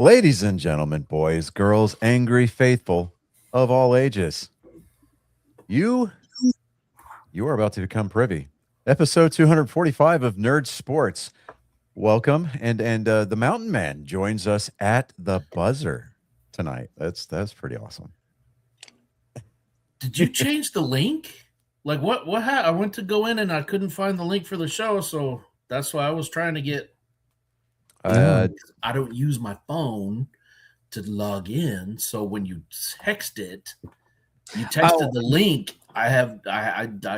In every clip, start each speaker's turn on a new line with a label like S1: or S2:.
S1: Ladies and gentlemen, boys, girls, angry faithful of all ages, you you are about to become privy. Episode 245 of Nerd Sports. Welcome, and the Mountain Man joins us at the buzzer tonight. That's pretty awesome.
S2: Did you change the link? Like I went to go in and I couldn't find the link for the show, so that's why I was trying to get
S1: Uh,
S2: I don't use my phone to log in, so when you text it, you texted the link. I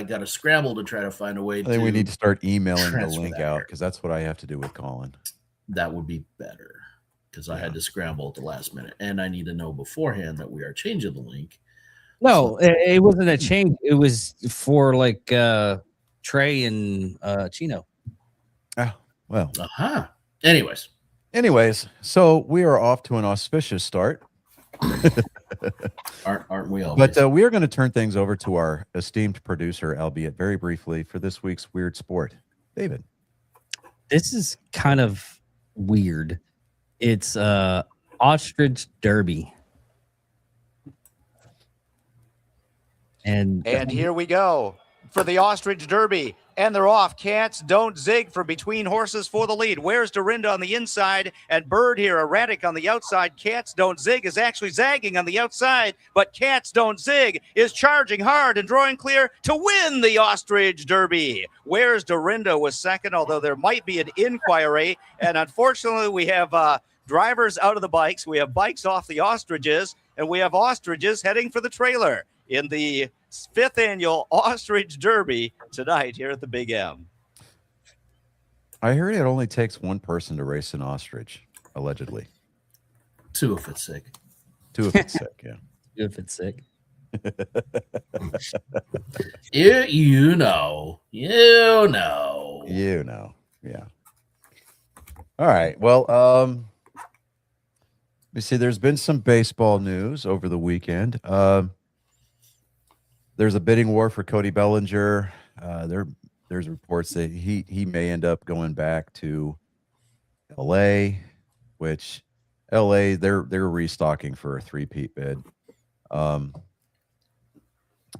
S2: got to scramble to try to find a way
S1: I think we need to
S2: to
S1: start emailing the
S2: transfer
S1: link
S2: that
S1: out
S2: here.
S1: because that's what I have to do with Colin.
S2: That would be better because I
S1: Yeah.
S2: had to scramble at the last minute, and I need to know beforehand that we are changing the link.
S3: No, it wasn't a change. It was for like Trey and Chino.
S1: Oh, well.
S2: Aha.
S1: Anyways, so we are off to an auspicious start.
S2: Aren't we all?
S1: But we are going to turn things over to our esteemed producer, albeit very briefly, for this week's Weird Sport. David.
S3: This is kind of weird. It's Ostrich Derby. And
S4: here we go for the Ostrich Derby. And they're off. Cats don't zig for between horses for the lead. Where's Dorinda on the inside? And Bird here, erratic on the outside. Cats don't zig is actually zagging on the outside. But Cats don't zig is charging hard and drawing clear to win the Ostrich Derby. Where's Dorinda was second, although there might be an inquiry. And unfortunately, we have drivers out of the bikes. We have bikes off the ostriches. And we have ostriches heading for the trailer in the 5th annual Ostrich Derby tonight here at the Big M.
S1: I heard it only takes one person to race an ostrich, allegedly.
S2: 2 if it's sick.
S1: 2 if it's sick, yeah.
S3: if it's sick.
S2: You know.
S1: Yeah. All right. Well, let me see. There's been some baseball news over the weekend. There's a bidding war for Cody Bellinger. There's reports that he may end up going back to LA, which LA they're restocking for a 3-peat bid.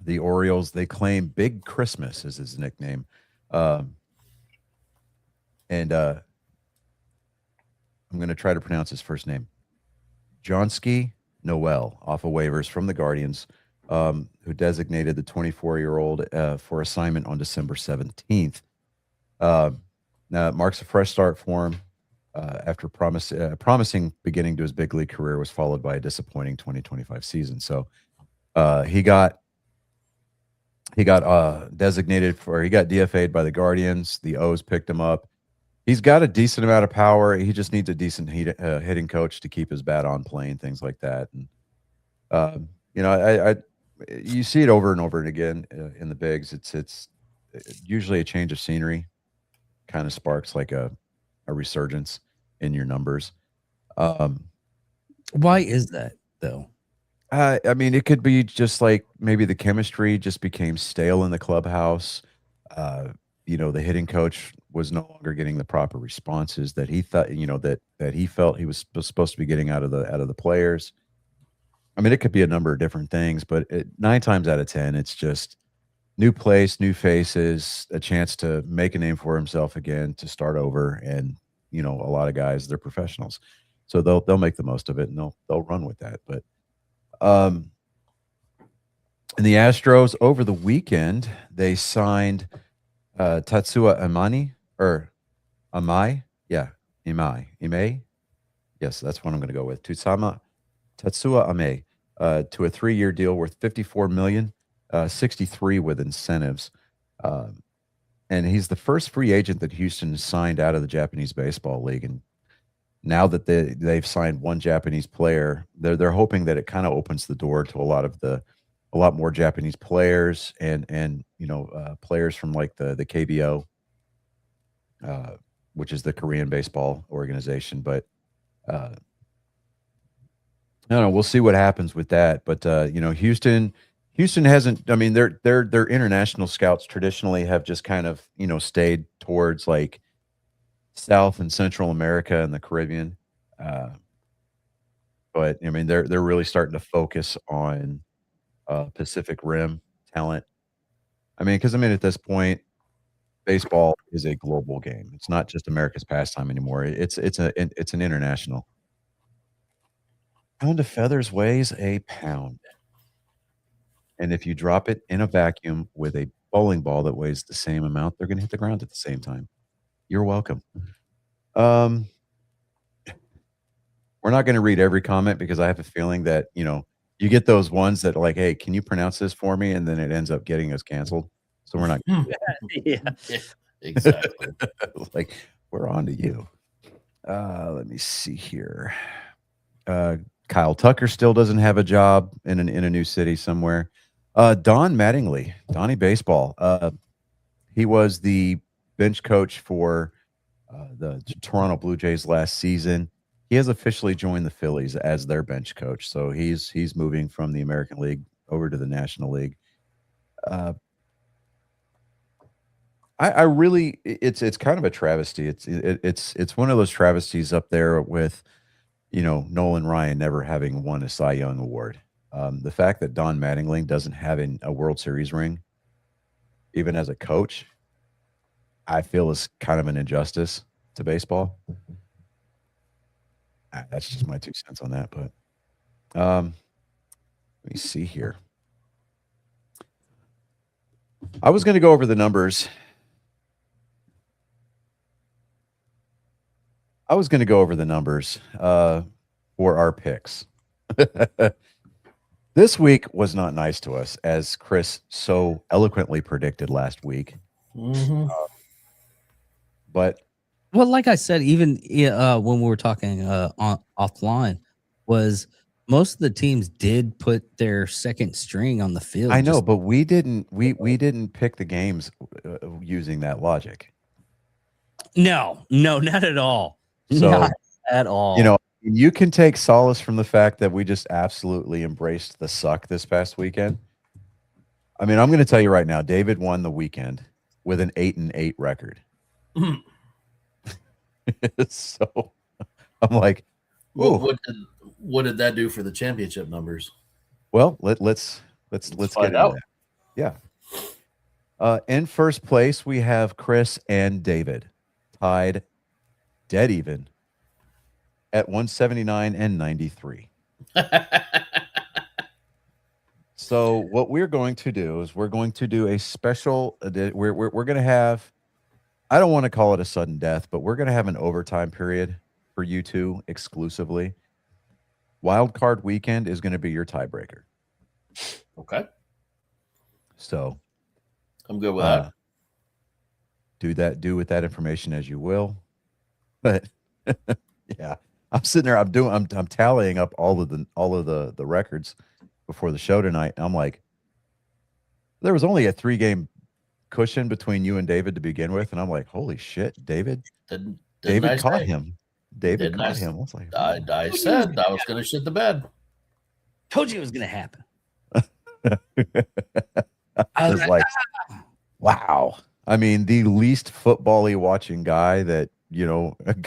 S1: The Orioles, they claim Big Christmas is his nickname. And I'm going to try to pronounce his first name. Johnsky Noel off of waivers from the Guardians. Who designated the 24-year-old for assignment on December 17th. Now, it marks a fresh start for him after promising beginning to his big league career was followed by a disappointing 2025 season. So he got designated for, he got DFA'd by the Guardians. The O's picked him up. He's got a decent amount of power. He just needs a decent hitting coach to keep his bat on plane, things like that. And, you see it over and over and again in the bigs. It's usually a change of scenery kind of sparks like a resurgence in your numbers.
S3: Why is that though?
S1: I mean, it could be just like maybe the chemistry just became stale in the clubhouse. The hitting coach was no longer getting the proper responses that he thought, that he felt he was supposed to be getting out of the players. I mean, it could be a number of different things, but 9 times out of 10, it's just new place, new faces, a chance to make a name for himself again, to start over. And, a lot of guys, they're professionals. So they'll make the most of it and they'll run with that. But in the Astros over the weekend, they signed Tatsuya Imai. Imai. Yes, that's what I'm going to go with. Tatsuya Imai to a 3-year deal worth $54 million, 63 with incentives. And he's the first free agent that Houston signed out of the Japanese Baseball League. And now that they've signed one Japanese player, they're hoping that it kind of opens the door to a lot more Japanese players and players from like the KBO, which is the Korean baseball organization. But I don't know. We'll see what happens with that. But Houston hasn't. I mean, their international scouts traditionally have just kind of stayed towards like South and Central America and the Caribbean. but I mean, they're really starting to focus on Pacific Rim talent. I mean, because I mean, at this point, baseball is a global game. It's not just America's pastime anymore. It's an international. Pound of feathers weighs a pound, and if you drop it in a vacuum with a bowling ball that weighs the same amount, they're going to hit the ground at the same time. You're welcome. Um, we're not going to read every comment because I have a feeling that you get those ones that are like, "Hey, can you pronounce this for me?" And then it ends up getting us canceled. So we're not
S3: Yeah.
S2: Exactly.
S1: like we're on to you. Let me see here. Kyle Tucker still doesn't have a job in a new city somewhere. Don Mattingly, Donnie Baseball. He was the bench coach for the Toronto Blue Jays last season. He has officially joined the Phillies as their bench coach. So he's moving from the American League over to the National League. I really it's kind of a travesty. It's one of those travesties up there with Nolan Ryan never having won a Cy Young award. The fact that Don Mattingly doesn't have a World Series ring, even as a coach, I feel is kind of an injustice to baseball. That's just my 2 cents on that. But let me see here. I was going to go over the numbers. For our picks. This week was not nice to us, as Chris so eloquently predicted last week.
S2: Mhm.
S1: But
S3: Well, like I said, even when we were talking offline, was most of the teams did put their second string on the field.
S1: I know, but we didn't. We didn't pick the games using that logic.
S3: No, not at all.
S1: So
S3: Not at all.
S1: you can take solace from the fact that we just absolutely embraced the suck this past weekend. I mean, I'm going to tell you right now, David won the weekend with an 8-8 record. So I'm like,
S2: what did that do for the championship numbers?
S1: well, let's get
S2: find
S1: into
S2: out.
S1: that. Yeah. In first place, we have Chris and David tied dead even at 179 and 93. So what we're going to do is we're going to do a special. We're going to have. I don't want to call it a sudden death, but we're going to have an overtime period for you two exclusively. Wild card weekend is going to be your tiebreaker.
S2: Okay,
S1: So
S2: I'm good with that.
S1: Do with that information as you will. But yeah, I'm sitting there. I'm tallying up all of the records before the show tonight. And I'm like, there was only a 3-game cushion between you and David to begin with, and I'm like, holy shit, David
S2: Didn't
S1: caught
S2: I say?
S1: him. David
S2: Didn't I
S1: caught
S2: s-
S1: him. I was like,
S2: I said I was going to shit the bed.
S3: Told you it was going to happen.
S1: I was like, wow. I mean, the least football-y watching guy that,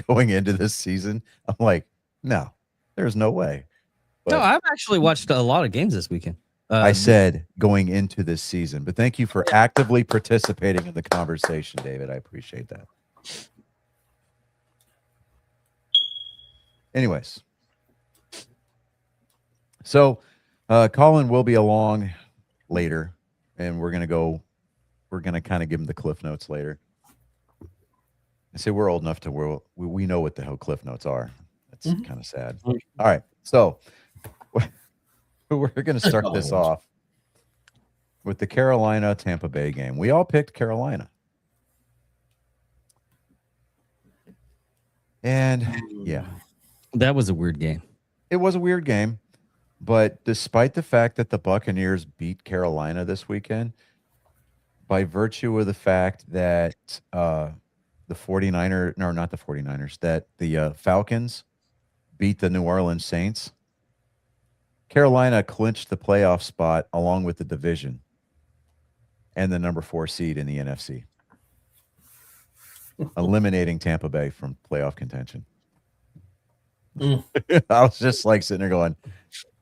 S1: going into this season, I'm like, no, there's no way. But
S3: No, I've actually watched a lot of games this weekend.
S1: I said going into this season, but thank you for actively participating in the conversation, David. I appreciate that. Anyways, so Colin will be along later, and we're gonna kind of give him the cliff notes later. I say we're old enough to where we know what the hell cliff notes are. That's kind of sad. All right, so we're going to start this off with the Carolina Tampa Bay game. We all picked Carolina, and yeah,
S3: that was a weird game.
S1: it was a weird game. But despite the fact that the Buccaneers beat Carolina this weekend, by virtue of the fact that the 49ers, no, not the 49ers, that the Falcons beat the New Orleans Saints, Carolina clinched the playoff spot along with the division and the number 4 seed in the NFC, eliminating Tampa Bay from playoff contention. I was just like sitting there going,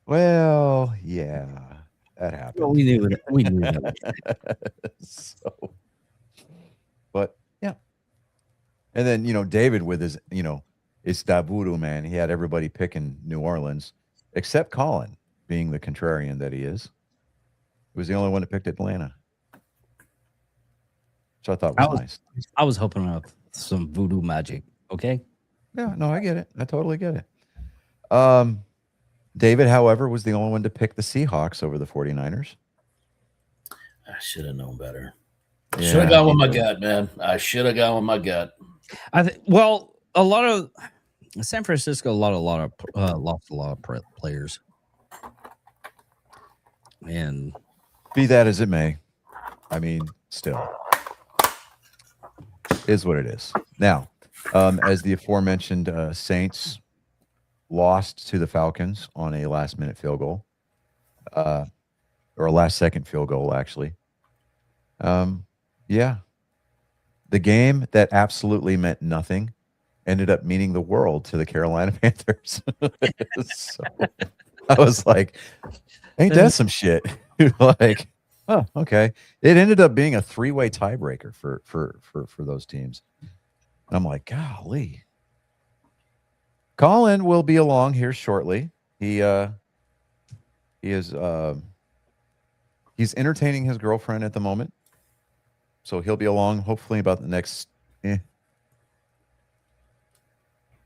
S1: well, yeah, that happened.
S3: Well, we knew that. We knew that.
S1: So, but yeah. And then, David with his, it's that voodoo, man. He had everybody picking New Orleans, except Colin, being the contrarian that he is. He was the only one that picked Atlanta. Which I thought was nice.
S3: I was hoping up some voodoo magic. Okay.
S1: Yeah, no, I get it. I totally get it. David, however, was the only one to pick the Seahawks over the 49ers.
S2: I should have known better.
S1: Yeah,
S2: Should have gone with my gut, man. I should have gone with my gut.
S3: Well, a lot of San Francisco lost a lot of players, and
S1: be that as it may, I mean, still is what it is. Now, as the aforementioned Saints lost to the Falcons on a last-minute field goal, or a last-second field goal, actually. Yeah, the game that absolutely meant nothing ended up meaning the world to the Carolina Panthers. So I was like, ain't that some shit? Like, oh, okay. It ended up being a 3-way tiebreaker for those teams. And I'm like, golly. Colin will be along here shortly. He is he's entertaining his girlfriend at the moment. So he'll be along hopefully about the next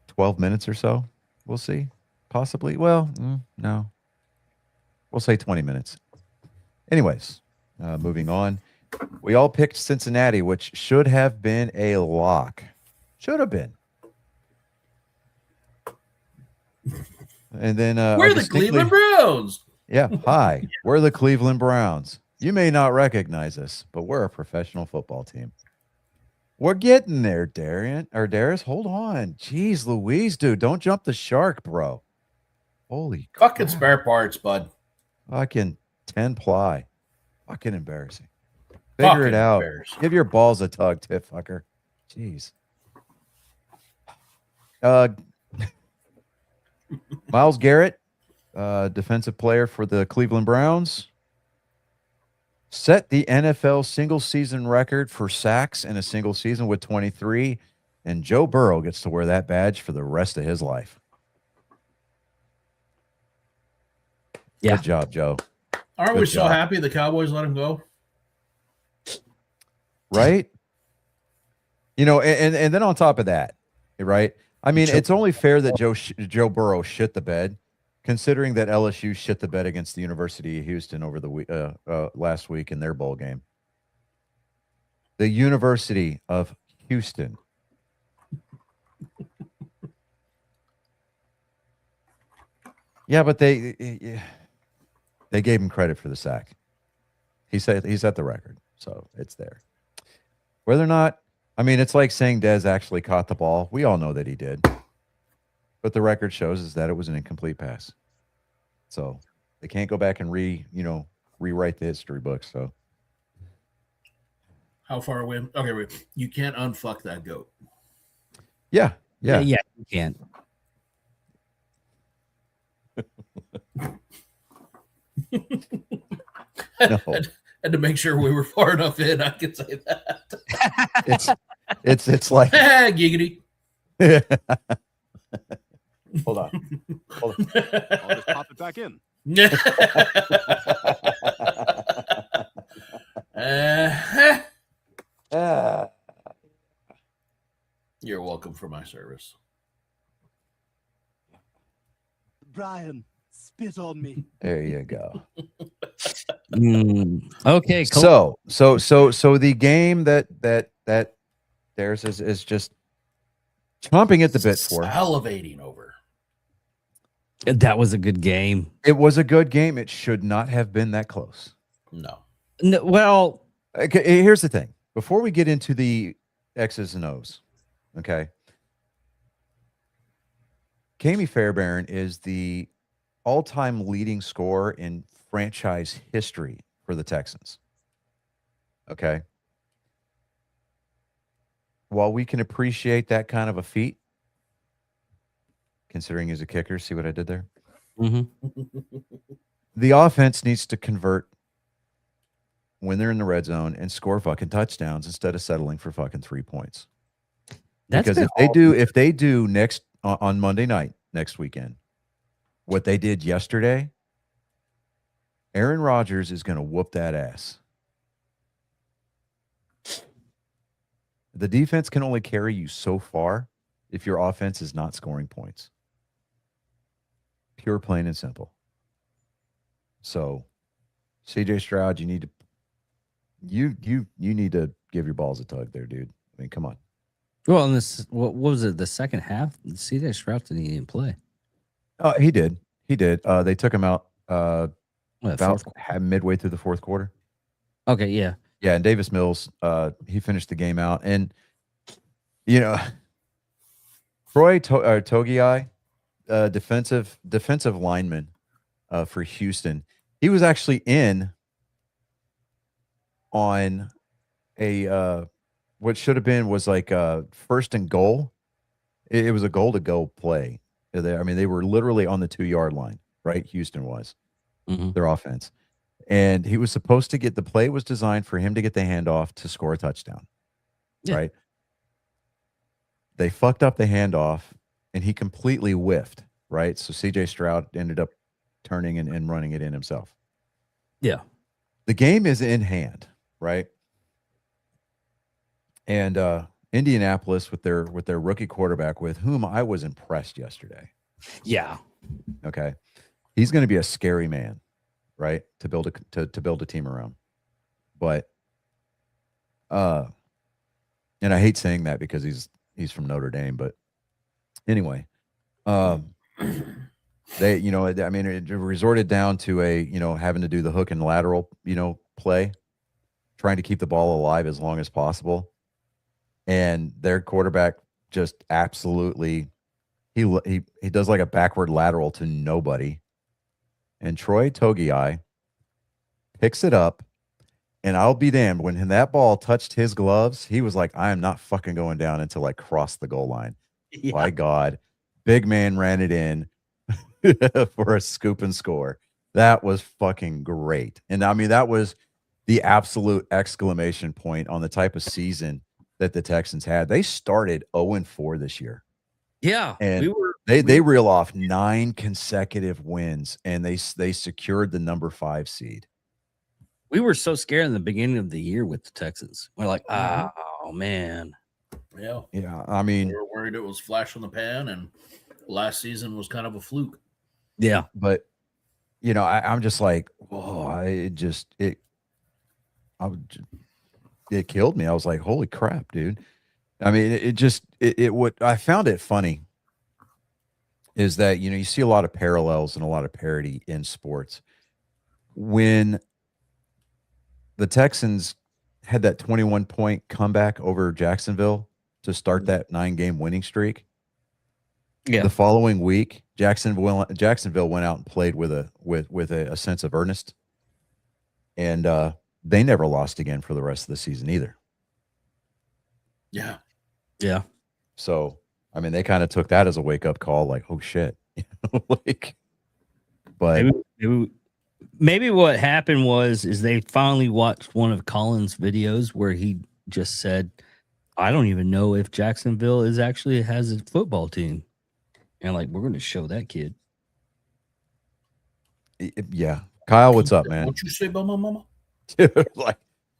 S1: 12 minutes or so. We'll see. Possibly. Well, no. We'll say 20 minutes. Anyways, moving on. We all picked Cincinnati, which should have been a lock. Should have been. And then
S2: we're the Cleveland Browns.
S1: Yeah. Hi. We're the Cleveland Browns. You may not recognize us, but we're a professional football team. We're getting there, Darius. Hold on. Jeez Louise, dude. Don't jump the shark, bro. Holy
S2: fucking
S1: crap.
S2: spare parts, bud.
S1: Fucking 10 ply. Fucking embarrassing. Figure it out. Give your balls a tug, tit fucker. Jeez. Myles Garrett, defensive player for the Cleveland Browns, set the NFL single season record for sacks in a single season with 23, and Joe Burrow gets to wear that badge for the rest of his life.
S3: Yeah.
S1: Good job, Joe.
S2: Aren't we so happy the Cowboys let him go?
S1: Right? And then on top of that, right? I mean, it's only fair that Joe Burrow shit the bed, considering that LSU shit the bed against the University of Houston over the last week in their bowl game. The University of Houston. Yeah, but they gave him credit for the sack. He said he set the record, so it's there. Whether or not, I mean, it's like saying Dez actually caught the ball. We all know that he did. But the record shows is that it was an incomplete pass. So they can't go back and rewrite the history books. So
S2: how far away? Okay, wait. You can't unfuck that goat.
S1: Yeah.
S3: You can't.
S1: No.
S2: And to make sure we were far enough in, I can say that.
S1: It's like
S2: giggity.
S1: Hold on.
S5: I'll just pop it back in.
S2: You're welcome for my service.
S5: Brian, spit on me.
S1: There you go.
S3: Okay.
S1: Cool. So the game that theirs is just chomping at the bit for.
S2: Salivating over.
S3: That was a good game.
S1: It was a good game. It should not have been that close.
S2: No.
S3: Well,
S1: okay, here's the thing. Before we get into the X's and O's, okay. Kami Fairbairn is the all-time leading scorer in franchise history for the Texans. Okay. While we can appreciate that kind of a feat, considering he's a kicker. See what I did there?
S3: Mhm.
S1: The offense needs to convert when they're in the red zone and score fucking touchdowns instead of settling for fucking 3 points.
S3: That's
S1: Because
S3: been
S1: if they do next on Monday night next weekend what they did yesterday, Aaron Rodgers is going to whoop that ass. The defense can only carry you so far if your offense is not scoring points. Pure, plain, and simple. So, CJ Stroud, you need to give your balls a tug there, dude. I mean, come on.
S3: Well, and this what was it? The second half, C.J. Stroud didn't even play.
S1: He did. They took him out
S3: What,
S1: about
S3: fourth?
S1: midway through the fourth quarter.
S3: Okay, yeah.
S1: Yeah, and Davis Mills, he finished the game out, and you know, Troy Togiai, defensive lineman for Houston. He was actually in on a what should have been was like first and goal. It was a goal to go play. I mean, they were literally on the 2-yard line, right? Houston was their offense. And he was supposed to get the play was designed for him to get the handoff to score a touchdown.
S3: Yeah.
S1: Right. They fucked up the handoff and he completely whiffed. Right. So CJ Stroud ended up turning and running it in himself.
S3: Yeah.
S1: The game is in hand. Right. And Indianapolis with their rookie quarterback with whom I was impressed yesterday.
S3: Yeah.
S1: Okay. He's going to be a scary man. Right, to build a team around, but and I hate saying that because he's from Notre Dame, but anyway, they I mean it resorted down to having to do the hook and lateral play, trying to keep the ball alive as long as possible, and their quarterback just absolutely he does like a backward lateral to nobody. And Troy Togiai picks it up, and I'll be damned. When that ball touched his gloves, he was like, I am not fucking going down until I cross the goal line.
S3: Yeah.
S1: My God. Big man ran it in for a scoop and score. That was fucking great. And I mean, that was the absolute exclamation point on the type of season that the Texans had. They started 0-4 this year.
S3: Yeah.
S1: And they reel off 9 consecutive wins, and they secured the number 5 seed.
S3: We were so scared in the beginning of the year with the Texans. We're like, oh man.
S2: Yeah.
S1: Yeah. I mean,
S2: We were worried it was flash on the pan, and last season was kind of a fluke.
S3: Yeah.
S1: but I'm just like, whoa, it killed me. I was like, holy crap, dude. I mean, I found it funny is that, you see a lot of parallels and a lot of parity in sports. When the Texans had that 21-point comeback over Jacksonville to start that 9-game winning streak,
S3: Yeah.
S1: the following week, Jacksonville went out and played with a sense of earnest, and they never lost again for the rest of the season either.
S2: Yeah.
S3: Yeah.
S1: So, I mean, they kind of took that as a wake up call, like, oh shit, but
S3: Maybe what happened is they finally watched one of Colin's videos where he just said, I don't even know if Jacksonville has a football team. And like, we're going to show that kid.
S1: yeah. Kyle, what's up, man?
S2: What you say about my mama?
S1: Like,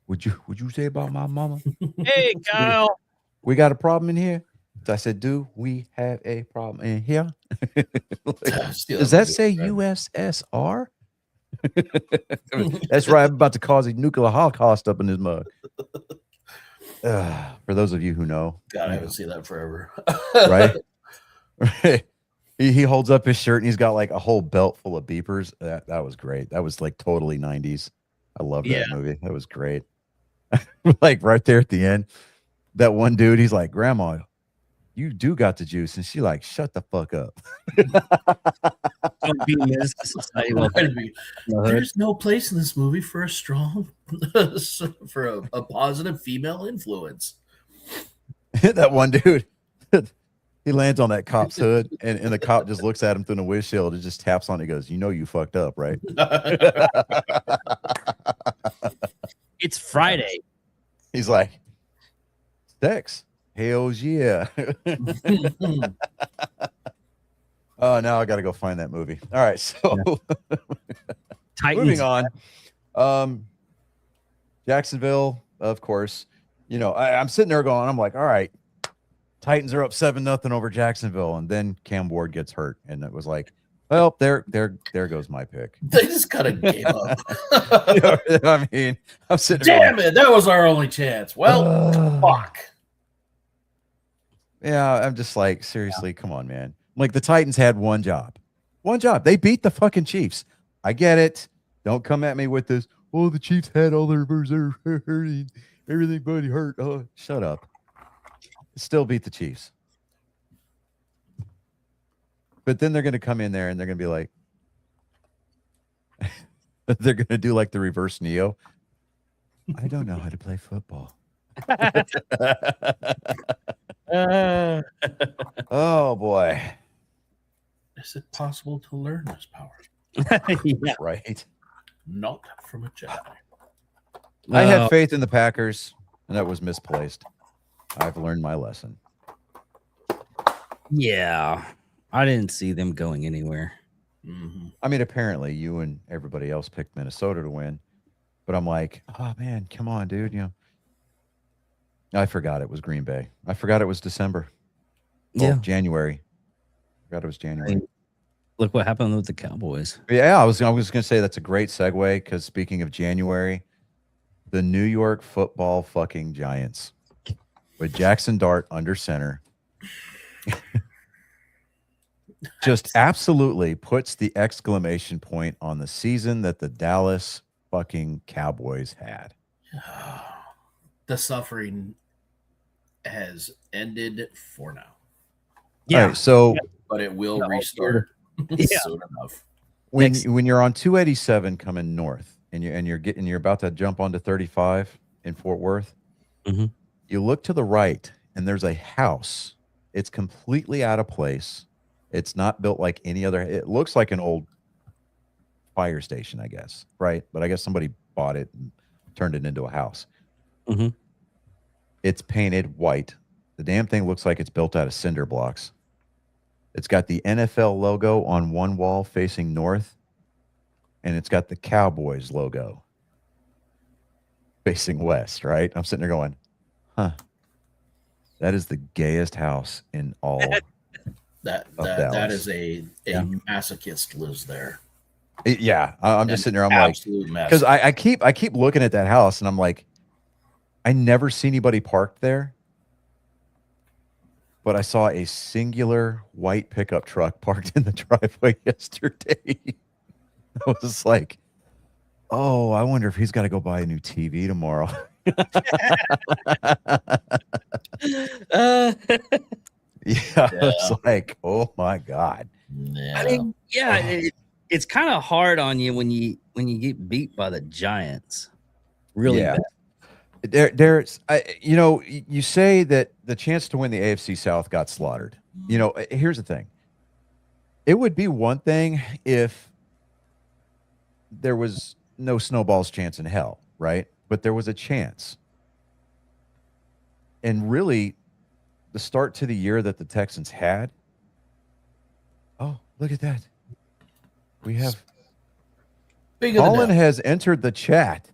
S1: would you say about my mama?
S3: Hey, Kyle.
S1: We got a problem in here. I said, do we have a problem in here? Does that say USSR? That's right. I'm about to cause a nuclear holocaust up in this mug. For those of you who know,
S2: God, I haven't seen that forever.
S1: right? Right. He holds up his shirt and he's got like a whole belt full of beepers. That was great. That was like totally 90s. I love that movie. That was great. Like right there at the end, that one dude, he's like, Grandma, you do got the juice. And she like, shut the fuck up.
S2: There's no place in this movie for a strong, for a positive female influence.
S1: That one dude, He lands on that cop's hood, and the cop just looks at him through the windshield and just taps on it. He goes, "You know you fucked up, right?"
S3: It's Friday.
S1: He's like, "Sex, hells yeah." Oh, now I got to go find that movie. All right, so
S3: Titans.
S1: moving on. Jacksonville, of course. You know, I'm sitting there going, I'm like, all right, Titans are up 7-0 over Jacksonville, and then Cam Ward gets hurt, and it was like, well, there goes my pick.
S2: They just kind of gave up.
S1: You know, I mean, I'm sitting there
S2: Damn it, that was our only chance. Well, fuck.
S1: Yeah, I'm just like, seriously, come on, man. Like, the Titans had one job. They beat the fucking Chiefs. I get it. Don't come at me with this. Oh, the Chiefs had all their reserve hurting. Everybody hurt. Oh, shut up. Still beat the Chiefs. But then they're going to come in there and they're going to be like, they're going to do like the reverse Neo. I don't know how to play football. Oh, boy.
S2: Is it possible to learn this power?
S3: Yeah.
S1: Right.
S2: Not from a Jedi.
S1: I had faith in the Packers, and that was misplaced. I've learned my lesson.
S3: Yeah. I didn't see them going anywhere.
S2: Mm-hmm.
S1: I mean, apparently you and everybody else picked Minnesota to win, but I'm like, oh man, come on, dude. You know, I forgot it was Green Bay. I forgot it was December.
S3: Yeah.
S1: January. I forgot it was January.
S3: Look what happened with the Cowboys.
S1: Yeah, I was going to say that's a great segue because speaking of January, the New York Football fucking Giants with Jackson Dart under center just absolutely puts the exclamation point on the season that the Dallas fucking Cowboys had.
S2: The suffering has ended for now,
S1: All right, so
S2: but it will restart
S3: Yeah.
S2: soon enough.
S1: when you're on 287 coming north and you're about to jump onto 35 in Fort Worth,
S3: Mhm.
S1: you look to the right and there's a house. It's completely out of place. It's not built like any other. It looks like an old fire station, I guess, right? But I guess somebody bought it and turned it into a house.
S3: Mhm.
S1: It's painted white. The damn thing looks like it's built out of cinder blocks. It's got the NFL logo on one wall facing north, and it's got the Cowboys logo facing west, right? I'm sitting there going, huh, that is the gayest house in all.
S2: That
S1: Dallas.
S2: is a masochist lives there.
S1: Yeah, I'm just sitting there. I'm like,
S2: Absolute mess.
S1: because I keep looking at that house, and I'm like, I never see anybody parked there, but I saw a singular white pickup truck parked in the driveway yesterday. I was like, oh, I wonder if he's got to go buy a new TV tomorrow. Yeah, it's like, oh my God.
S2: Yeah.
S3: I mean, yeah, it's kind of hard on you when you get beat by the Giants. Really
S1: Yeah.
S3: bad.
S1: There's, you know, you say that the chance to win the AFC South got slaughtered. You know, here's the thing. It would be one thing if there was no snowball's chance in hell, right? But there was a chance. And really, the start to the year that the Texans had. Oh, look at that. We have
S2: Big of the
S1: Colin
S2: devil.
S1: has entered the chat.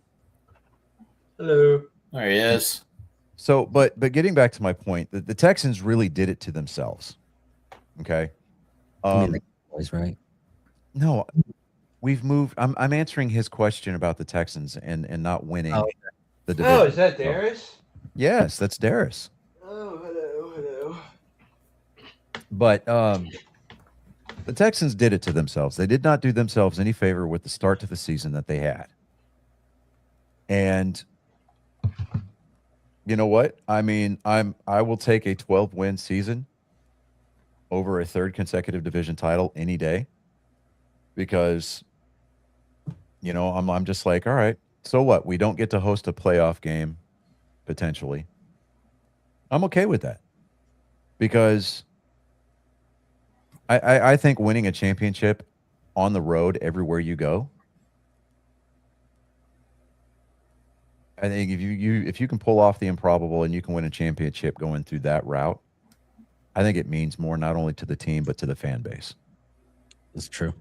S2: Hello. There he is.
S1: So, but getting back to my point, the Texans really did it to themselves. Okay.
S3: I mean, the Cowboys, right?
S1: No, we've moved. I'm answering his question about the Texans and not winning the division.
S6: Oh, is that Darius?
S1: Yes, that's Darius.
S6: Oh, hello.
S1: But the Texans did it to themselves. They did not do themselves any favor with the start to the season that they had. And you know what? I mean, I will take a 12-win season over a third consecutive division title any day, because you know, I'm just like, all right, so what? We don't get to host a playoff game potentially. I'm okay with that, because I think winning a championship on the road everywhere you go. I think if you can pull off the improbable and you can win a championship going through that route, I think it means more not only to the team but to the fan base.
S3: It's true.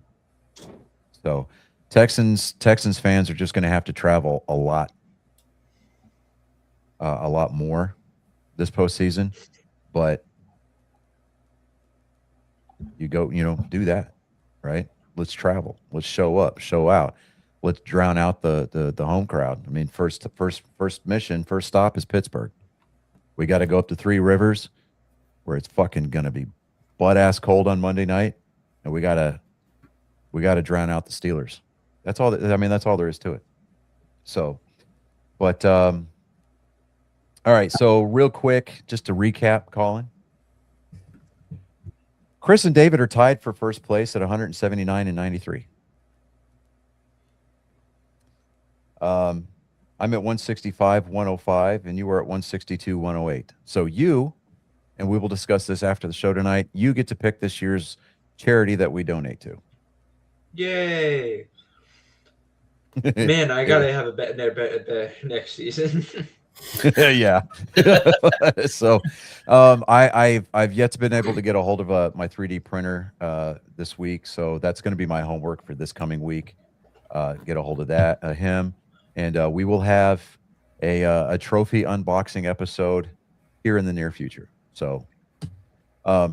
S1: So Texans fans are just going to have to travel a lot more this postseason, but you do that, right? Let's travel. Let's show up, show out. Let's drown out the home crowd. I mean, first stop is Pittsburgh. We got to go up to Three Rivers, where it's fucking gonna be butt ass cold on Monday night, and we gotta drown out the Steelers. That's all. That's all there is to it. So, but all right. So real quick, just to recap, Colin. Chris and David are tied for first place at 179 and 93. I'm at 165, 105, and you were at 162, 108. So you, and we will discuss this after the show tonight, you get to pick this year's charity that we donate to.
S6: Yay! Man, I gotta have a bet next season.
S1: Yeah. So I've yet to been able to get a hold of my 3D printer this week. So that's going to be my homework for this coming week. Get a hold of that, him. And we will have a trophy unboxing episode here in the near future. So, but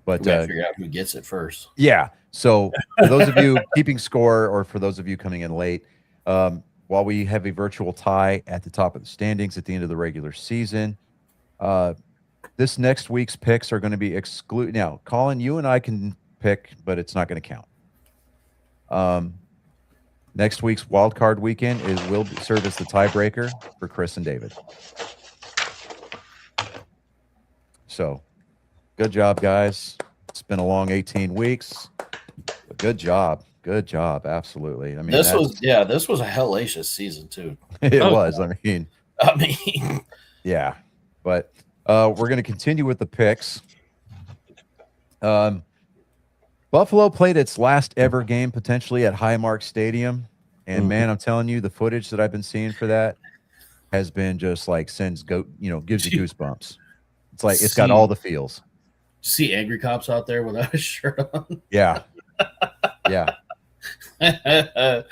S2: We gotta figure out who gets it first.
S1: yeah. So for those of you keeping score, or for those of you coming in late, while we have a virtual tie at the top of the standings at the end of the regular season, this next week's picks are going to be excluded. Now, Colin, you and I can pick, but it's not going to count. Next week's wild card weekend will serve as the tiebreaker for Chris and David. So, good job, guys. It's been a long 18 weeks. But good job. Good job. Absolutely. I mean,
S2: This was a hellacious season too.
S1: it was. I mean, yeah. But we're going to continue with the picks. Buffalo played its last ever game potentially at Highmark Stadium. And man, I'm telling you, the footage that I've been seeing for that has been just like gives you goosebumps. It's like it's got all the feels.
S2: See angry cops out there without a shirt on.
S1: Yeah. Yeah. I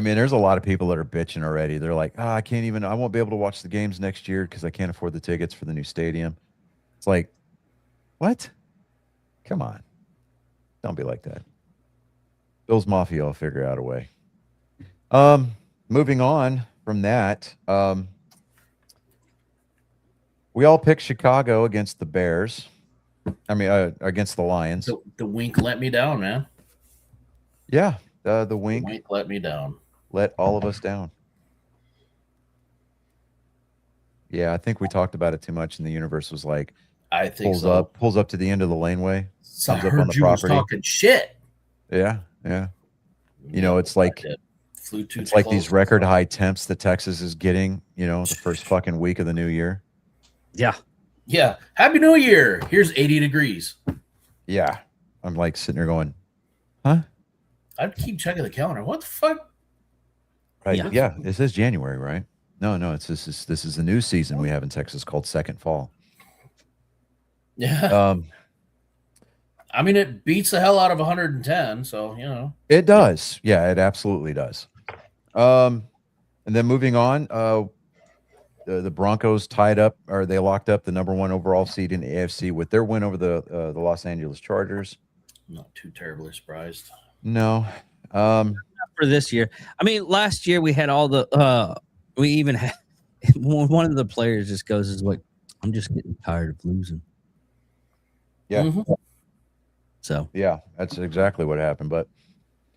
S1: mean, there's a lot of people that are bitching already. They're like, I won't be able to watch the games next year because I can't afford the tickets for the new stadium. It's like, what? Come on. Don't be like that. Bills Mafia will figure out a way. Moving on from that, we all picked Chicago against the Bears. I mean, against the Lions.
S2: The wink let me down, man.
S1: Yeah, the wink.
S2: The wink let me down.
S1: Let all of us down. Yeah, I think we talked about it too much, and the universe was like,
S2: I think so.
S1: Pulls up to the end of the laneway.
S2: So I
S1: comes up on
S2: heard
S1: the
S2: you was
S1: property.
S2: talking shit.
S1: Yeah, yeah. You know, it's like
S2: Flew too
S1: it's like
S2: close.
S1: these record high temps that Texas is getting. You know, the first fucking week of the new year.
S3: Yeah.
S2: Yeah. Happy New Year. Here's 80 degrees.
S1: Yeah, I'm like sitting there going, huh?
S2: I'd keep checking the calendar. What the fuck?
S1: Right? Yeah, this is January, right? No, this is the new season we have in Texas called Second Fall.
S2: Yeah. I mean, it beats the hell out of 110. So, you know.
S1: It does. Yeah, it absolutely does. And then moving on, the Broncos they locked up the number 1 overall seed in the AFC with their win over the Los Angeles Chargers.
S2: Not too terribly surprised.
S1: No.
S3: For this year. I mean, last year we had all the we even had one of the players just goes is like, I'm just getting tired of losing.
S1: Yeah.
S2: Mm-hmm.
S3: So
S1: Yeah, that's exactly what happened. But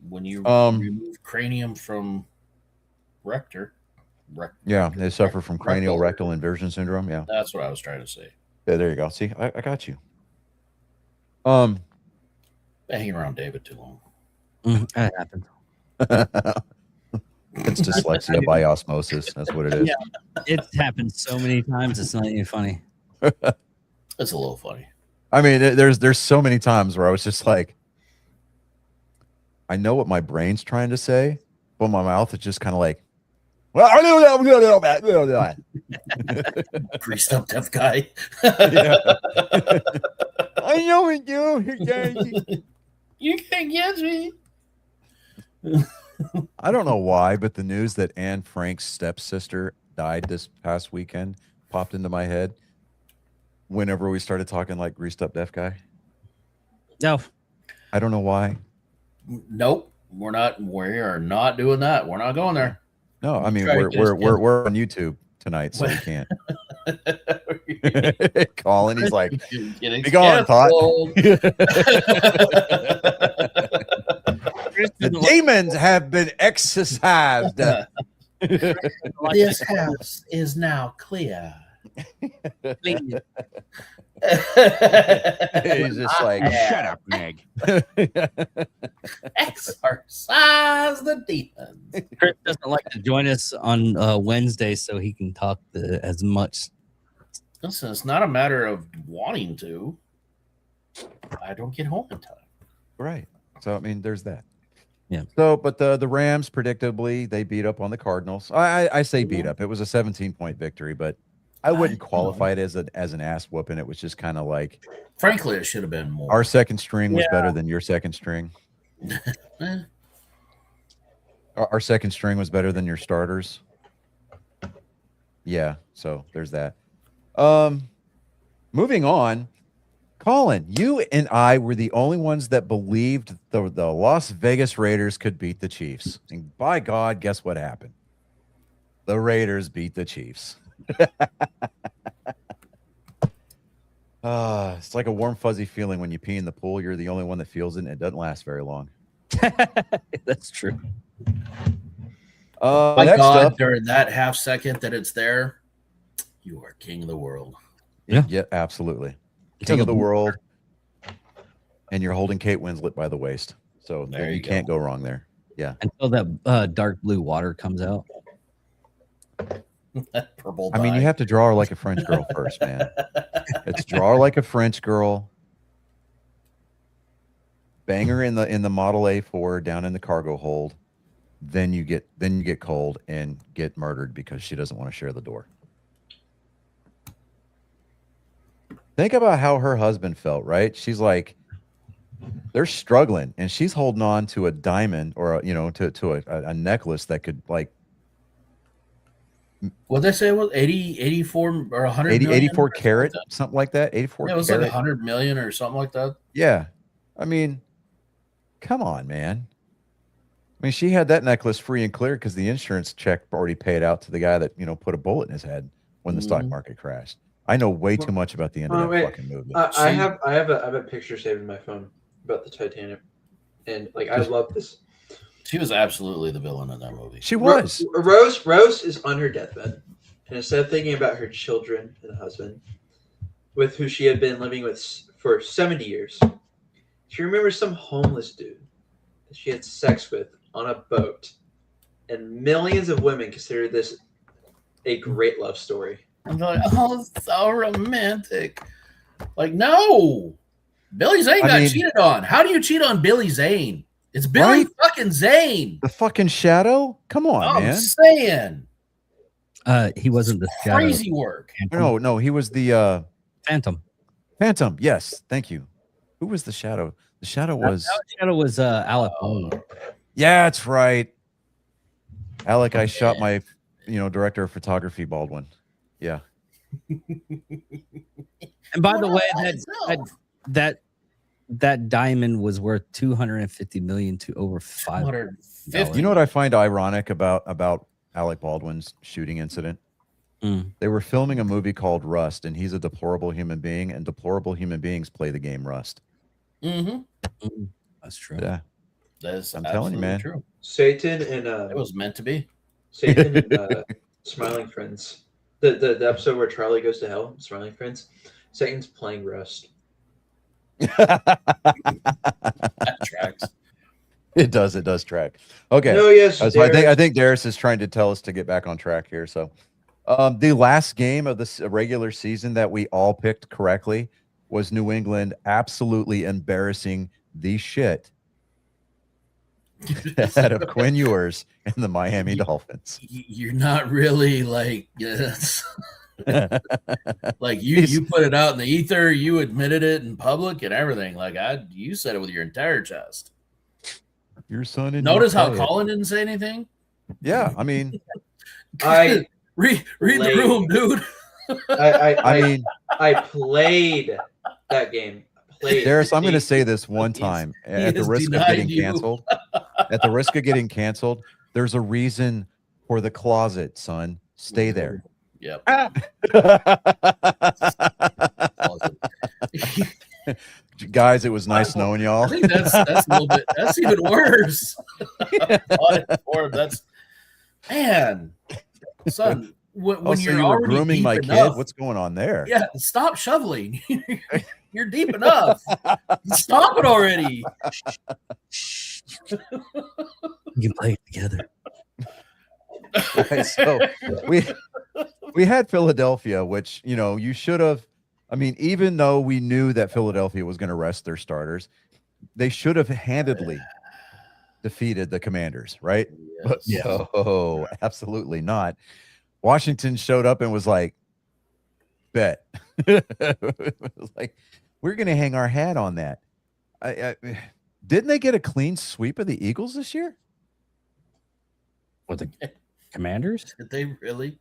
S2: when you remove cranium from rector,
S1: yeah, they suffer from cranial rectal inversion syndrome. Yeah.
S2: That's what I was trying to say.
S1: Yeah, there you go. See, I got you.
S2: Been hanging around David too long.
S3: that happened.
S1: It's dyslexia by osmosis. That's what it is.
S3: Yeah, it's happened so many times. It's not even funny.
S2: It's a little funny.
S1: I mean, there's so many times where I was just like, I know what my brain's trying to say, but my mouth is just kind of like, well,
S2: Greased up deaf guy.
S1: yeah. I know it, you.
S2: You can't get me.
S1: I don't know why, but the news that Anne Frank's stepsister died this past weekend popped into my head whenever we started talking like greased up deaf guy.
S3: No,
S1: I don't know why.
S2: Nope, we are not doing that. We're not going there.
S1: No, I mean
S2: Try to
S1: we're on YouTube tonight, so we can't. Colin, he's like,
S2: Getting
S1: be gone, Todd. The demons have been exorcised.
S2: This house is now clear.
S1: He's just like,
S5: Shut up, Meg.
S2: Exorcise the demons.
S3: Chris doesn't like to join us on Wednesday, so he can talk as much.
S2: Listen, it's not a matter of wanting to. I don't get home in time.
S1: right. So I mean, there's that.
S3: Yeah.
S1: So, but the Rams, predictably, they beat up on the Cardinals. I say beat up. It was a 17-point victory, but I wouldn't qualify it as an ass whooping. It was just kind of like,
S2: Frankly, it should have been more.
S1: our second string was better than your second string.
S2: Eh,
S1: Our second string was better than your starters. Yeah, so there's that. Moving on, Colin, you and I were the only ones that believed the Las Vegas Raiders could beat the Chiefs. And by God, guess what happened? The Raiders beat the Chiefs. It's like a warm, fuzzy feeling when you pee in the pool. You're the only one that feels it, and it doesn't last very long.
S3: That's true.
S2: My
S1: Next
S2: God,
S1: up,
S2: during that half second that it's there, you are king of the world.
S1: yeah, absolutely. King of the world, and you're holding Kate Winslet by the waist. So
S2: There
S1: you
S2: you
S1: can't go wrong there. Yeah.
S3: Until that dark blue water comes out.
S2: That purple
S1: I mean, you
S2: dye.
S1: have to draw her like a French girl first, man. It's draw her like a French girl. Bang her in the Model A4 down in the cargo hold. Then you get cold and get murdered because she doesn't want to share the door. Think about how her husband felt, right? She's like, they're struggling, and she's holding on to a diamond or to a necklace that could like
S2: What they say was 84 or 100
S1: 80,
S2: million
S1: 84
S2: or something
S1: carat,
S2: like that.
S1: something like that. 84
S2: Yeah, it was
S1: carat.
S2: like 100 million or something like that.
S1: Yeah. I mean, come on, man. I mean, she had that necklace free and clear because the insurance check already paid out to the guy that, put a bullet in his head when the stock
S2: Mhm.
S1: market crashed. I know way too much about the end of that
S6: wait.
S1: fucking movie.
S6: I have a picture saved in my phone about the Titanic, and like I love this.
S2: She was absolutely the villain in that movie.
S1: She was.
S6: Rose is on her deathbed, and instead of thinking about her children and husband, with who she had been living with for 70 years, she remembers some homeless dude that she had sex with on a boat, and millions of women consider this a great love story.
S2: I'm like, oh, it's so romantic. Like, no. Billy Zane
S1: I
S2: got
S1: mean-
S2: cheated on. How do you cheat on Billy Zane? It's Billy
S1: Right?
S2: fucking Zane.
S1: The fucking shadow? Come on,
S2: I'm
S1: man.
S2: saying.
S3: He wasn't the shadow.
S2: Crazy work.
S1: No, he was the
S3: Phantom.
S1: Phantom. Yes, thank you. Who was the shadow? The shadow was
S3: Shadow was Alec Baldwin.
S1: Yeah, that's right. Alec, I shot my director of photography, Baldwin. Yeah.
S3: And by the way, that diamond was worth 250 million to over 500.
S2: 150.
S1: You know what I find ironic about Alec Baldwin's shooting incident?
S3: Mm.
S1: They were filming a movie called Rust, and he's a deplorable human being, and deplorable human beings play the game Rust.
S2: Mm-hmm.
S3: That's true.
S1: Yeah.
S2: That's
S1: I'm telling you,
S2: absolutely
S1: man.
S2: True.
S6: Satan and
S2: It was meant to be.
S6: Satan and Smiling Friends. The episode where Charlie goes to hell, Smiling Friends. Satan's playing Rust.
S2: That tracks.
S1: It does track. Okay.
S6: No, yes.
S1: So I think Darius is trying to tell us to get back on track here. So, the last game of this regular season that we all picked correctly was New England absolutely embarrassing the shit out of Quinn Ewers and the Miami Dolphins.
S2: You're not really like, yes. Like you put it out in the ether, you admitted it in public and everything. Like you said it with your entire chest.
S1: Your son and
S2: Notice how Colin didn't say anything?
S1: Yeah, I mean,
S6: I
S2: read the room, dude.
S1: I mean,
S6: I played that game.
S1: Darius, I'm going to say this one time
S2: He
S1: at the
S2: has
S1: risk of
S2: denied
S1: getting
S2: you.
S1: canceled. At the risk of getting canceled, there's a reason for the closet, son. Stay there.
S2: Yep.
S1: Guys, it was nice knowing
S2: I
S1: y'all.
S2: think that's a little bit. That's even worse. That's man, son. When
S1: Oh, so
S2: you're
S1: you were
S2: already
S1: grooming
S2: deep
S1: my
S2: enough,
S1: kid? What's going on there?
S2: yeah, stop shoveling. You're deep enough. Stop it already.
S3: You can play it together.
S1: Right, so we had Philadelphia, which, you know, you should have. I mean, even though we knew that Philadelphia was going to rest their starters, they should have handedly defeated the Commanders, right? But no, absolutely not. Washington showed up and was like, bet. It was like, we're going to hang our hat on that. Didn't they get a clean sweep of the Eagles this year?
S3: With the Commanders?
S2: Did they really?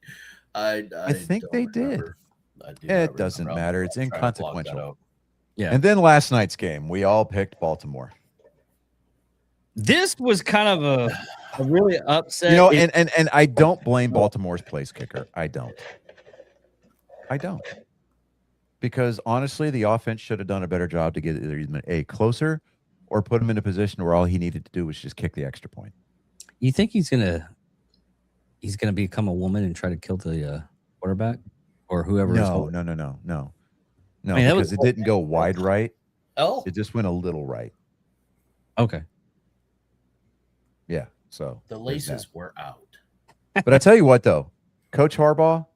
S2: I
S1: think
S2: don't
S1: they did.
S2: remember. I do
S1: It
S2: not
S1: doesn't
S2: remember.
S1: matter. It's
S2: I'm trying to block that
S1: inconsequential.
S2: out.
S3: Yeah.
S1: And then last night's game, we all picked Baltimore.
S3: This was kind of a really upset.
S1: You know, and I don't blame Baltimore's place kicker. I don't. Because honestly, the offense should have done a better job to get either even closer or put him in a position where all he needed to do was just kick the extra point.
S3: You think he's gonna become a woman and try to kill the quarterback or whoever? is
S1: No,
S3: holding-
S1: no,
S3: I mean, that
S1: because
S3: was-
S1: it didn't go wide right.
S2: Oh,
S1: It just went a little right.
S3: Okay.
S1: Yeah. So
S2: the
S1: there's that.
S2: laces were out.
S1: But I tell you what, though, Coach Harbaugh,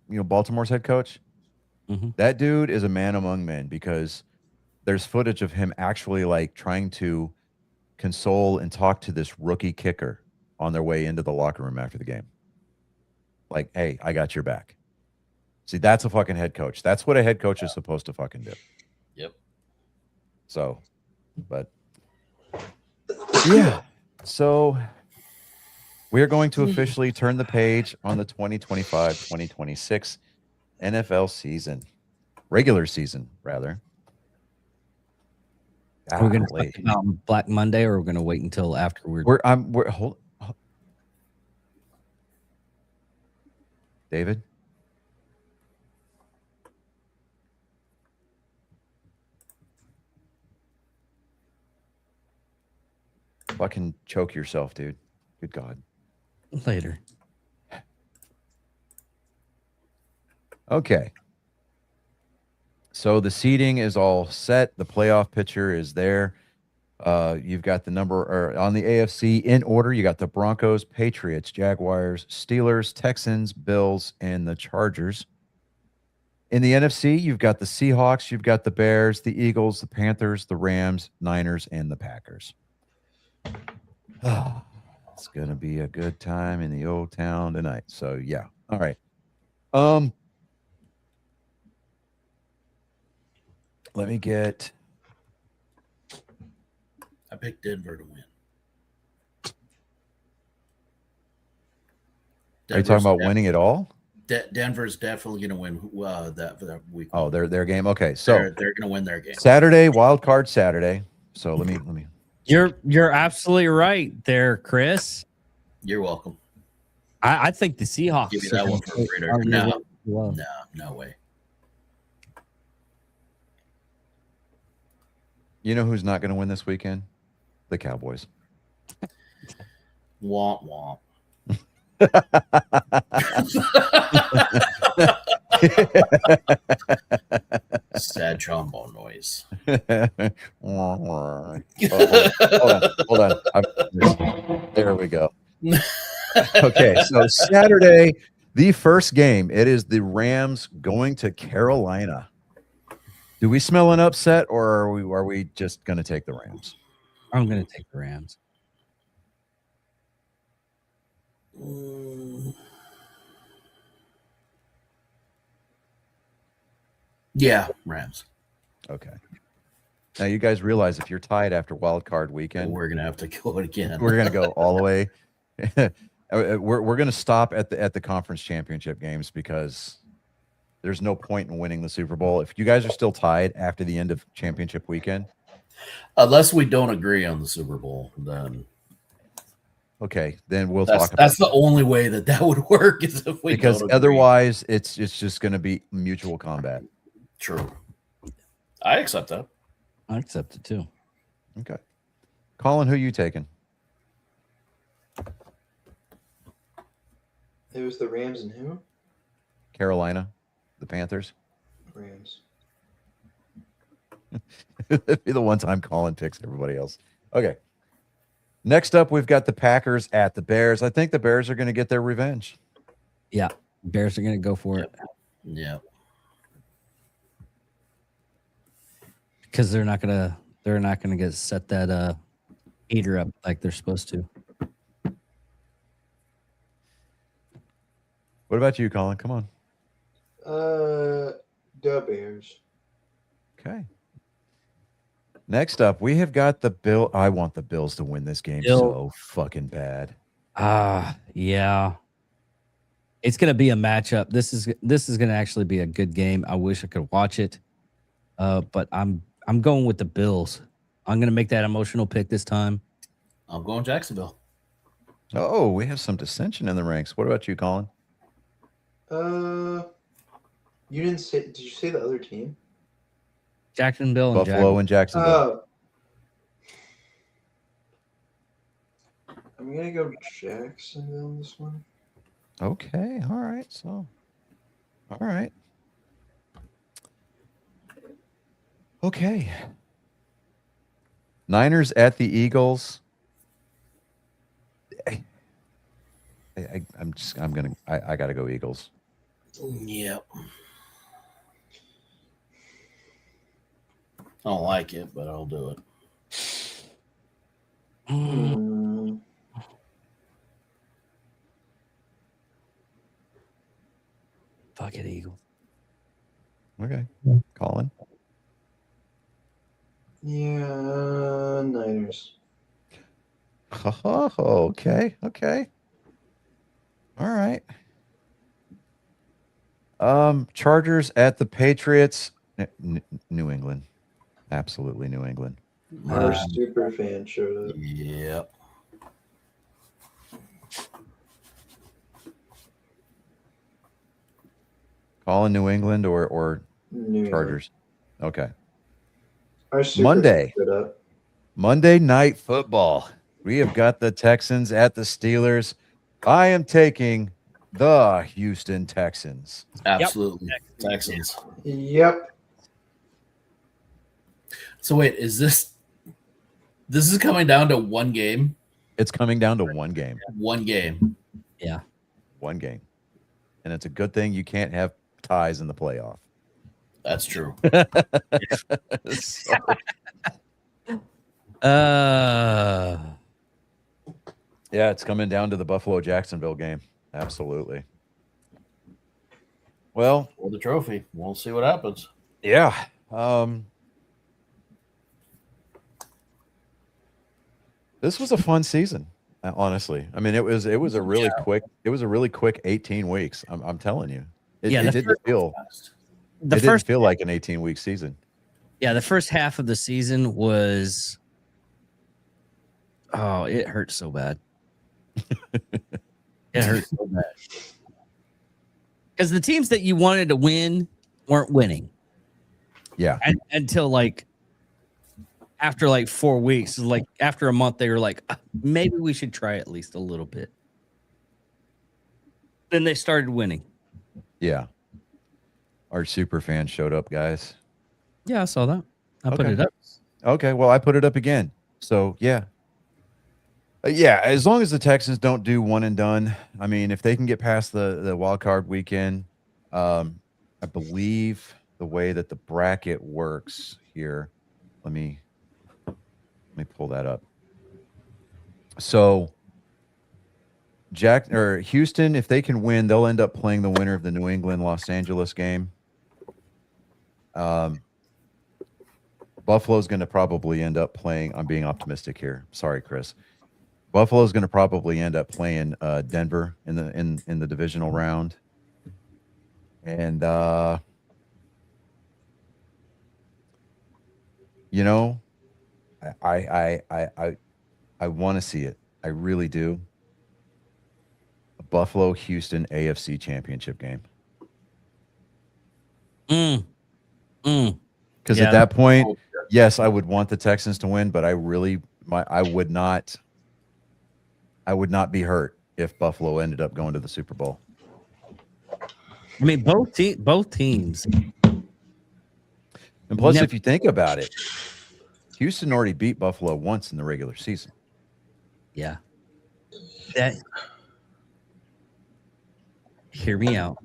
S1: Baltimore's head coach,
S3: Mhm.
S1: that dude is a man among men because there's footage of him actually like trying to console and talk to this rookie kicker on their way into the locker room after the game. Like, hey, I got your back. See, that's a fucking head coach. That's what a head coach is supposed to fucking do.
S2: Yep.
S1: So, but yeah. So we are going to officially turn the page on the 2025-2026 NFL season. Regular season, rather.
S3: Are we going
S1: Golly.
S3: to talk about Black Monday, or are we going to wait until after we're
S1: Hold David? Fucking choke yourself, dude. Good God.
S3: later?
S1: Okay. So the seating is all set. The playoff picture is there. You've got the number or on the AFC in order. You got the Broncos, Patriots, Jaguars, Steelers, Texans, Bills, and the Chargers. In the NFC, you've got the Seahawks, you've got the Bears, the Eagles, the Panthers, the Rams, Niners, and the Packers. It's gonna be a good time in the old town tonight. So yeah. All right. Let me get.
S2: I picked Denver to win.
S1: Are you talking about winning it all?
S2: Denver's definitely going to win that week.
S1: Oh, their game. Okay, so
S2: they're going to win their game.
S1: Saturday, wild card Saturday. So let me.
S3: You're absolutely right there, Chris.
S2: You're welcome.
S3: I think the Seahawks
S2: Give you that one for free. No way.
S1: You know who's not going to win this weekend? The Cowboys.
S2: Womp womp. Sad trombone noise.
S1: Hold on. There we go. Okay, so Saturday, the first game, it is the Rams going to Carolina. Do we smell an upset, or are we just going to take the Rams?
S3: I'm going to take the Rams.
S2: Yeah, Rams.
S1: Okay. Now you guys realize if you're tied after wild card weekend,
S2: We're gonna have to go again.
S1: we're going to go all the way. we're going to stop at the conference championship games because there's no point in winning the Super Bowl. If you guys are still tied after the end of championship weekend,
S2: Unless we don't agree on the Super Bowl, then
S1: okay, then we'll talk about
S2: that's the only way that would work is if we
S1: because
S2: don't agree.
S1: otherwise it's just going to be mutual combat.
S2: True. I accept that.
S3: I accept it too.
S1: Okay. Colin, who you taking?
S6: It was the Rams and who?
S1: Carolina, the Panthers.
S6: Rams.
S1: It'd be the one time Colin picks everybody else. Okay. Next up, we've got the Packers at the Bears. I think the Bears are going to get their revenge.
S3: Yeah. Bears are going to go for it
S2: Yeah.
S3: because they're not going to get set that heater up like they're supposed to.
S1: What about you, Colin? Come on.
S6: The Bears.
S1: Okay. Next up, we have got the Bill. I want the Bills to win this game
S3: Bill.
S1: so fucking bad.
S3: Yeah. It's going to be a matchup. This is going to actually be a good game. I wish I could watch it. But I'm going with the Bills. I'm going to make that emotional pick this time.
S2: I'm going Jacksonville.
S1: Oh, we have some dissension in the ranks. What about you, Colin?
S6: You didn't say. Did you say the other team?
S3: Jacksonville and
S1: Buffalo and Jacksonville.
S6: Oh. I'm gonna go Jacksonville on this one.
S1: Okay. All right. So, all right. Okay. Niners at the Eagles. I gotta go Eagles.
S2: Yep. I don't like it, but I'll do it.
S6: Hmm.
S3: Fuck it, Eagles.
S1: Okay. Colin.
S6: Yeah, Niners.
S1: Oh, okay. Okay. All right. Chargers at the Patriots. New England. Absolutely New England.
S6: Our super fan showed up.
S2: Yep.
S1: Colin, New England or
S6: New
S1: Chargers. Okay.
S6: Our super
S1: Monday.
S6: fan showed up.
S1: Monday Night Football. We have got the Texans at the Steelers. I am taking the Houston Texans.
S2: Absolutely. Texans.
S6: Yep.
S2: So wait, is this is coming down to one game?
S1: It's coming down to one game.
S2: One game.
S3: Yeah.
S1: One game. And it's a good thing you can't have ties in the playoff.
S2: That's true.
S1: So, yeah, it's coming down to the Buffalo Jacksonville game. Absolutely. Well,
S2: For the trophy. We'll see what happens.
S1: yeah. This was a fun season, honestly. I mean, it was a really quick 18 weeks. I'm telling you. It didn't feel like an 18-week season.
S3: Yeah, the first half of the season was it hurt so bad. It hurt so bad. Because the teams that you wanted to win weren't winning.
S1: Yeah.
S3: Until like after like 4 weeks, like after a month, they were like, maybe we should try at least a little bit. Then they started winning.
S1: Yeah. Our super fans showed up, guys.
S3: Yeah, I saw that. I put it up.
S1: Okay, well, I put it up again. So, yeah. Yeah, as long as the Texans don't do one and done. I mean, if they can get past the wild card weekend, I believe the way that the bracket works here. Let me pull that up. So Houston, if they can win, they'll end up playing the winner of the New England Los Angeles game. Buffalo's going to probably end up playing. I'm being optimistic here. Sorry, Chris. Buffalo's going to probably end up playing Denver in the divisional round, and you know, I want to see it. I really do. A Buffalo Houston AFC Championship game. Because at that point, yes, I would want the Texans to win, but I would not be hurt if Buffalo ended up going to the Super Bowl.
S3: I mean, both teams.
S1: And plus, if you think about it, Houston already beat Buffalo once in the regular season.
S3: Yeah. That. Hear me out.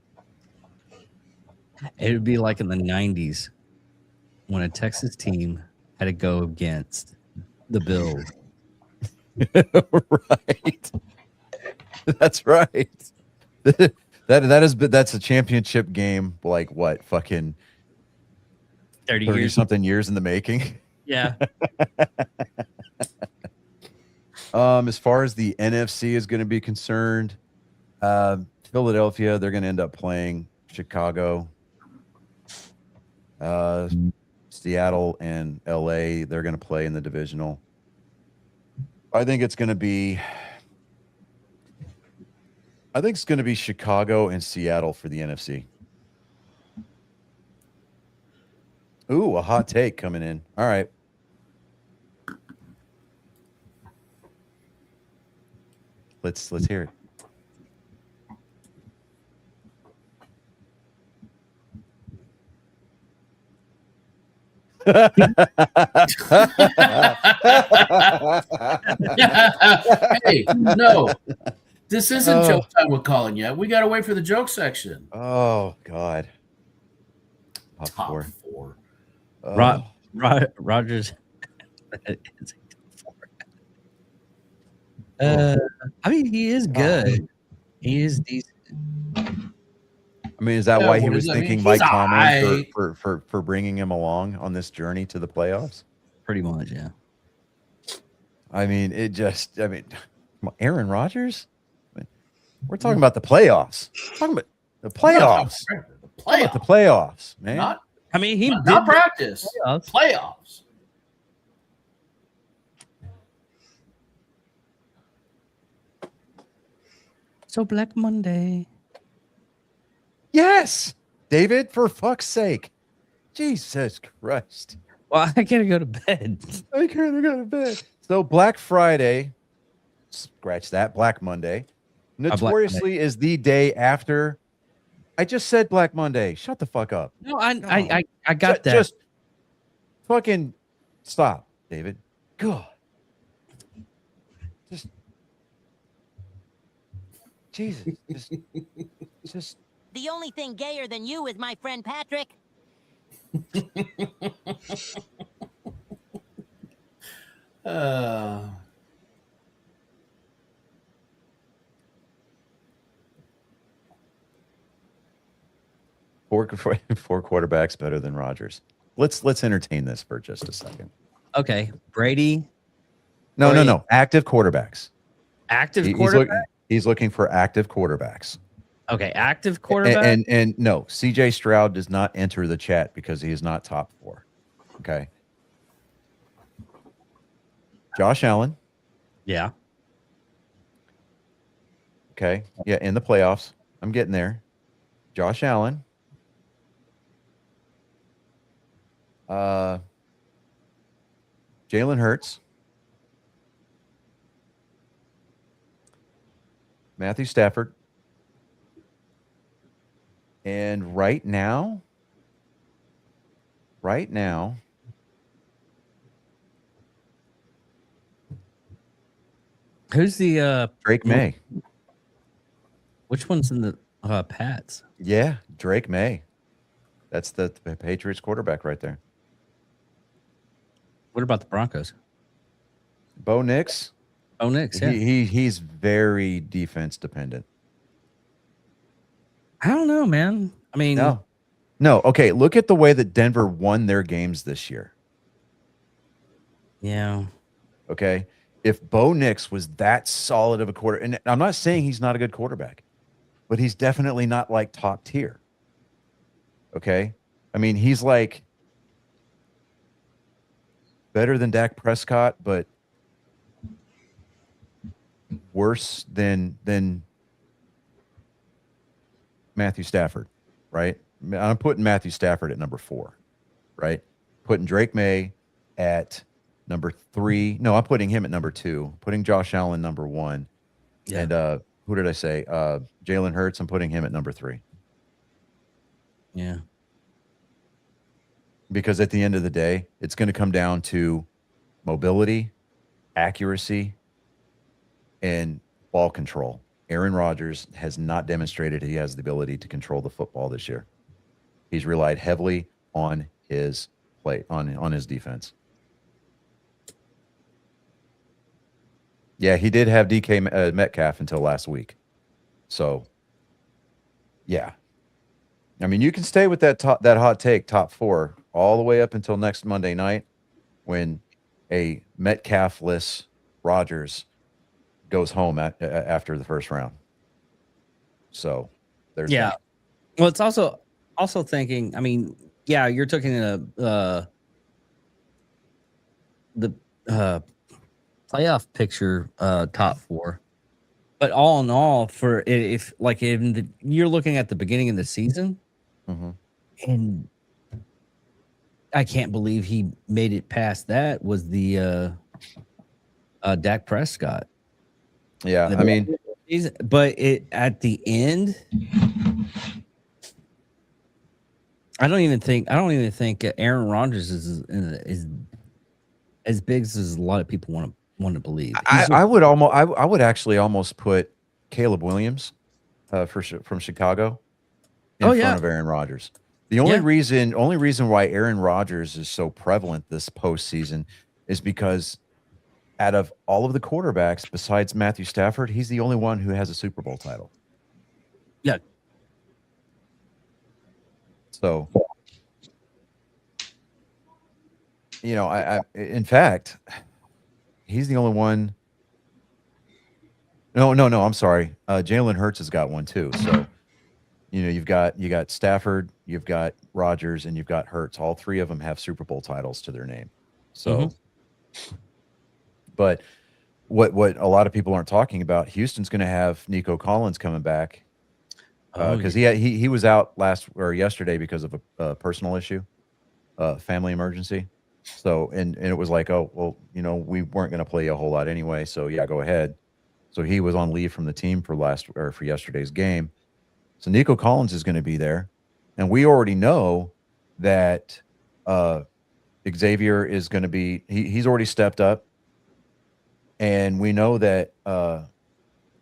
S3: It would be like in the 90s when a Texas team had to go against the Bills.
S1: Right. That's right. That's a championship game. Like what? Fucking 30 something years in the making.
S3: Yeah.
S1: As far as the NFC is going to be concerned, Philadelphia, they're going to end up playing Chicago. Seattle and LA, they're going to play in the divisional. I think it's going to be Chicago and Seattle for the NFC. Ooh, a hot take coming in. All right. Let's hear it.
S2: Hey, no, this isn't joke time with Colin yet. We got to wait for the joke section.
S1: Oh God.
S2: Top four.
S1: Oh.
S3: Rogers. I mean, he is good. He is decent.
S1: I mean, is that why he was thinking Mike Tomlin
S2: He's
S1: for bringing him along on this journey to the playoffs?
S3: Pretty much, yeah.
S1: I mean, Aaron Rodgers? We're talking about the playoffs. We're talking about the playoffs. Talking about the playoffs, man.
S2: Not
S3: He
S2: not
S3: did
S2: practice. Playoffs.
S3: So Black Monday.
S1: Yes, David, for fuck's sake. Jesus Christ.
S3: Well, I gotta go to bed.
S1: I gotta go to bed. So Black Friday, scratch that, Black Monday, notoriously is the day after. I just said Black Monday. Shut the fuck up.
S3: No, I got that.
S1: Just fucking stop, David. God. Just Jesus. Just
S7: The only thing gayer than you is my friend Patrick.
S1: four quarterbacks better than Rodgers. Let's entertain this for just a second.
S3: Okay, Brady.
S1: No. Active quarterbacks.
S3: Active quarterback.
S1: He's looking for active quarterbacks.
S3: Okay, active quarterback.
S1: And no, CJ Stroud does not enter the chat because he is not top 4. Okay. Josh Allen.
S3: Yeah.
S1: Okay. Yeah, in the playoffs. I'm getting there. Josh Allen. Jalen Hurts. Matthew Stafford. And right now,
S3: who's the
S1: Drake May.
S3: Which one's in the Pats?
S1: Yeah, Drake May. That's the Patriots quarterback right there.
S3: What about the Broncos?
S1: Bo Nix.
S3: Oh, Nix. Yeah.
S1: He's very defense dependent.
S3: I don't know, man. I mean,
S1: No. Okay, look at the way that Denver won their games this year.
S3: yeah.
S1: Okay, if Bo Nix was that solid of a quarter, and I'm not saying he's not a good quarterback, but he's definitely not like top tier. Okay, I mean he's like better than Dak Prescott, but worse than Matthew Stafford, right? I'm putting Matthew Stafford at number 4, right? Putting Drake May at number 3. No, I'm putting him at number 2. Putting Josh Allen number 1.
S3: Yeah.
S1: And who did I say? Jalen Hurts. I'm putting him at number 3.
S3: Yeah.
S1: Because at the end of the day, it's going to come down to mobility, accuracy, and ball control. Aaron Rodgers has not demonstrated he has the ability to control the football this year. He's relied heavily on his play, on his defense. Yeah, he did have DK Metcalf until last week. So, yeah. I mean, you can stay with that hot take, top 4, all the way up until next Monday night when a Metcalf-less Rodgers goes home after the first round. So, there's that.
S3: Well, it's also thinking. I mean, yeah, you're talking the playoff picture, top 4. But all in all, for if like you're looking at the beginning of the season, and I can't believe he made it past that was the Dak Prescott.
S1: Yeah, I mean,
S3: but at the end, I don't even think Aaron Rodgers is as big as a lot of people want to believe.
S1: I would actually almost put Caleb Williams from Chicago in front of Aaron Rodgers. The only reason why Aaron Rodgers is so prevalent this postseason is because out of all of the quarterbacks besides Matthew Stafford, he's the only one who has a Super Bowl title.
S3: Yeah.
S1: So, you know, I in fact, he's the only one. No, I'm sorry. Jalen Hurts has got one too. So, you know, you got Stafford, you've got Rodgers, and you've got Hurts. All 3 of them have Super Bowl titles to their name. So, but what a lot of people aren't talking about, Houston's going to have Nico Collins coming back because he was out yesterday because of a personal issue, family emergency. So and it was like, oh well, you know, we weren't going to play a whole lot anyway, so yeah, go ahead. So he was on leave from the team for yesterday's game. So Nico Collins is going to be there, and we already know that Xavier is going to be. He's already stepped up, and we know that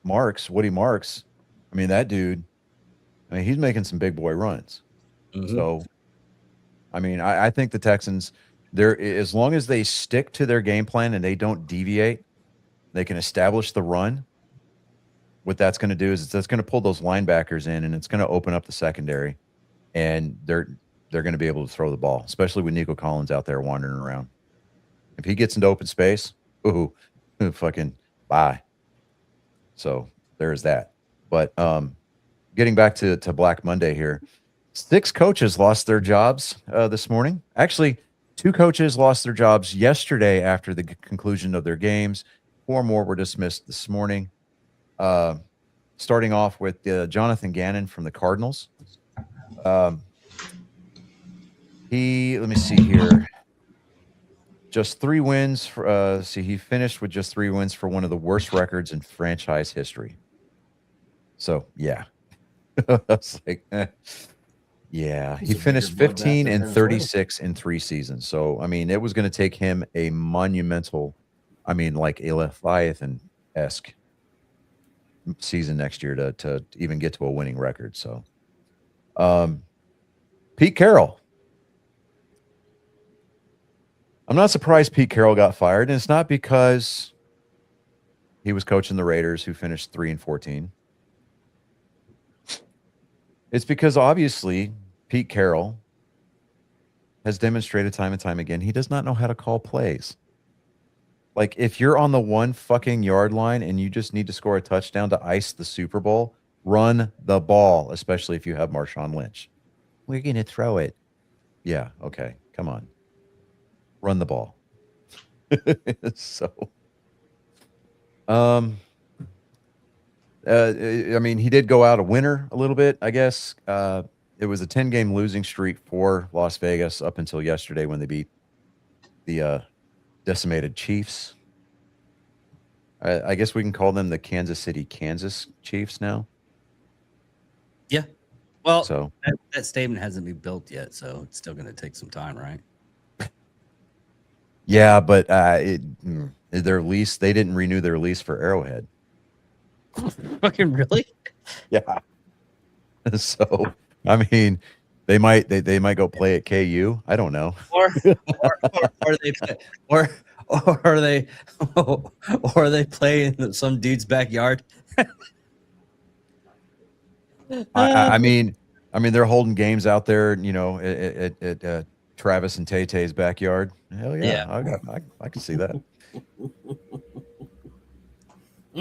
S1: Woody Marks. I mean, that dude. I mean, he's making some big boy runs. So, I mean, I think the Texans, as long as they stick to their game plan and they don't deviate, they can establish the run. What that's going to do is that's going to pull those linebackers in, and it's going to open up the secondary, and they're going to be able to throw the ball, especially with Nico Collins out there wandering around. If he gets into open space, fucking bye. So there's that. But getting back to Black Monday here, 6 coaches lost their jobs this morning. Actually, 2 coaches lost their jobs yesterday after the conclusion of their games. 4 more were dismissed this morning. Starting off with Jonathan Gannon from the Cardinals. Let me see here. Just 3 wins. He finished with just 3 wins for one of the worst records in franchise history. So, yeah. It's like, yeah. He finished 15 and 36 in 3 seasons. So, I mean, it was going to take him a monumental, like a Leviathan-esque season next year to even get to a winning record. So, Pete Carroll. I'm not surprised Pete Carroll got fired, and it's not because he was coaching the Raiders, who finished 3-14. It's because obviously Pete Carroll has demonstrated time and time again he does not know how to call plays. Like, if you're on the 1 fucking yard line and you just need to score a touchdown to ice the Super Bowl, run the ball, especially if you have Marshawn Lynch. We're going to throw it. Yeah, okay, come on. Run the ball. So, I mean, he did go out a winner a little bit, I guess. It was a 10-game losing streak for Las Vegas up until yesterday when they beat the decimated Chiefs. I guess we can call them the Kansas City, Kansas Chiefs now.
S3: Yeah. Well,
S1: So
S3: that statement hasn't been built yet, so it's still going to take some time, right?
S1: yeah, but their lease, they didn't renew their lease for Arrowhead.
S3: Fucking really?
S1: Yeah. So I mean, they might go play at KU. I don't know.
S3: Or are they playing in some dude's backyard?
S1: I mean, they're holding games out there, you know, at Travis and Tay-Tay's backyard. Hell yeah. I can see that.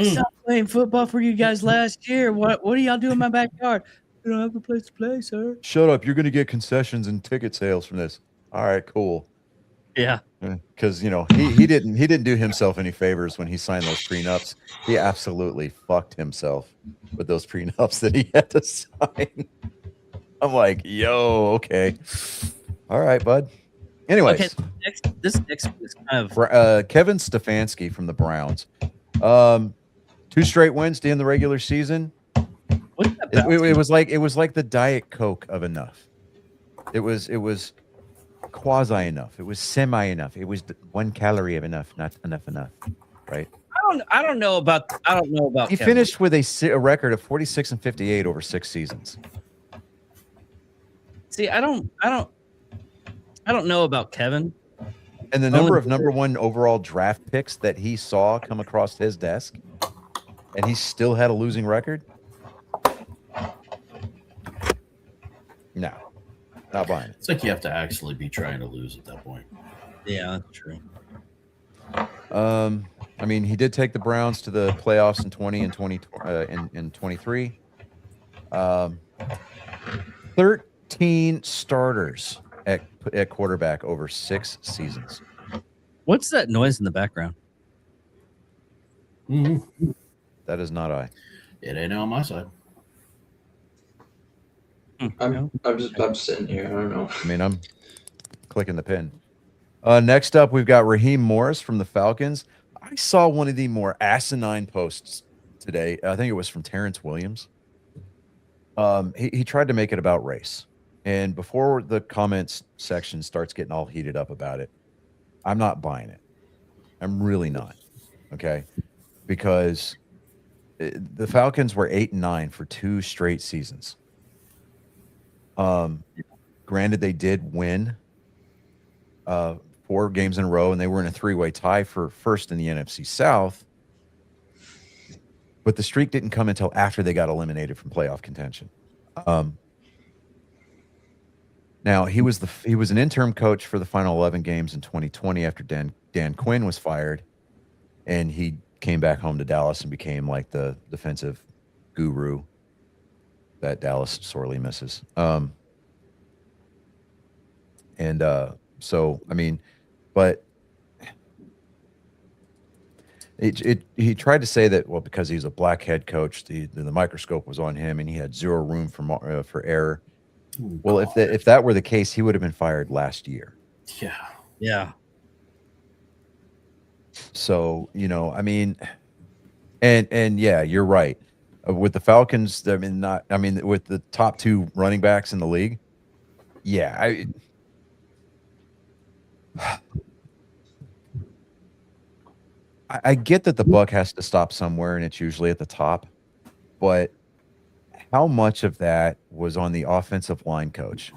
S3: Stop playing football for you guys last year. What do y'all do in my backyard? We don't have a place to play, sir.
S1: Shut up. You're going to get concessions and ticket sales from this. All right, cool.
S3: Yeah.
S1: Because, you know, he didn't do himself any favors when he signed those prenups. He absolutely fucked himself with those prenups that he had to sign. I'm like, yo, okay. All right, bud. Anyways.
S3: Okay, this next one is kind of
S1: Kevin Stefanski from the Browns. 2 straight wins to end the regular season.
S3: what's that about?
S1: It was like the Diet Coke of enough. It was quasi enough. It was semi enough. It was 1 calorie of enough, not enough, right?
S3: I don't know about
S1: He
S3: Kevin.
S1: finished with a record of 46-58 over 6 seasons.
S3: See, I don't know about Kevin.
S1: And the number of number 1 overall draft picks that he saw come across his desk, and he still had a losing record. No, not buying it.
S2: It's like you have to actually be trying to lose at that point.
S3: Yeah, that's true.
S1: I mean, he did take the Browns to the playoffs in 20 and 20 in 23. 13 starters at quarterback over 6 seasons.
S3: What's that noise in the background?
S1: That is not I.
S2: It ain't on my side.
S6: I'm sitting here. I don't know.
S1: I mean, I'm clicking the pin. Next up, we've got Raheem Morris from the Falcons. I saw one of the more asinine posts today. I think it was from Terrence Williams. He tried to make it about race. And before the comments section starts getting all heated up about it, I'm not buying it. I'm really not. Okay. Because the Falcons were 8-9 for 2 straight seasons. Granted, they did win 4 games in a row, and they were in a 3-way tie for first in the NFC South. But the streak didn't come until after they got eliminated from playoff contention. Now he was an interim coach for the final 11 games in 2020 after Dan Quinn was fired, and he came back home to Dallas and became like the defensive guru that Dallas sorely misses. So I mean, but he tried to say that, well, because he's a black head coach, the microscope was on him and he had zero room for error. Well, if that were the case, he would have been fired last year.
S3: Yeah.
S1: So, you know, I mean, and yeah, you're right. With the Falcons, with the top 2 running backs in the league, yeah, I get that the buck has to stop somewhere, and it's usually at the top, but how much of that was on the offensive line coach?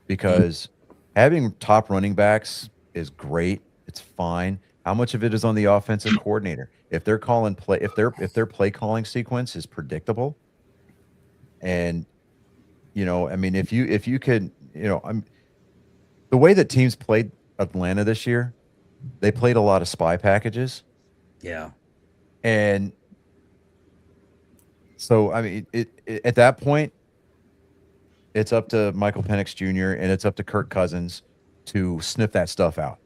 S1: because having top running backs is great. It's fine. How much of it is on the offensive coordinator? If they're calling play, if their play calling sequence is predictable, and I mean, if you could, the way that teams played Atlanta this year, they played a lot of spy packages.
S3: Yeah.
S1: And so, I mean, at that point, it's up to Michael Penix Jr. and it's up to Kirk Cousins to sniff that stuff out.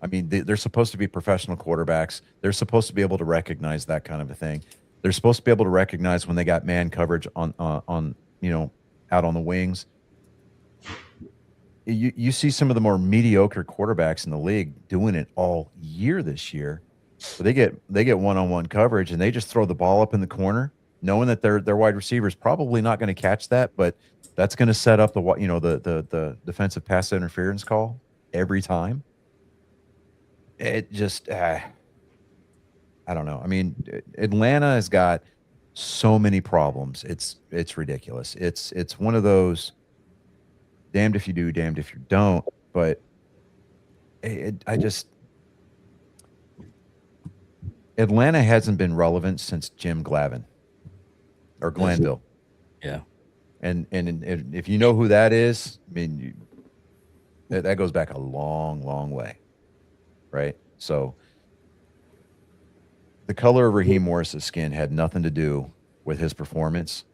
S1: I mean, they're supposed to be professional quarterbacks. They're supposed to be able to recognize that kind of a thing. They're supposed to be able to recognize when they got man coverage on out on the wings. You see some of the more mediocre quarterbacks in the league doing it all year this year. So they get one-on-one coverage and they just throw the ball up in the corner, knowing that their wide receiver is probably not going to catch that, but that's going to set up the defensive pass interference call every time. It just I don't know. I mean, Atlanta has got so many problems. It's ridiculous. It's one of those damned if you do, damned if you don't. But Atlanta hasn't been relevant since Jim Glavine or Glanville.
S3: Yeah.
S1: And if you know who that is, I mean, that goes back a long, long way, right? So the color of Raheem Morris's skin had nothing to do with his performance,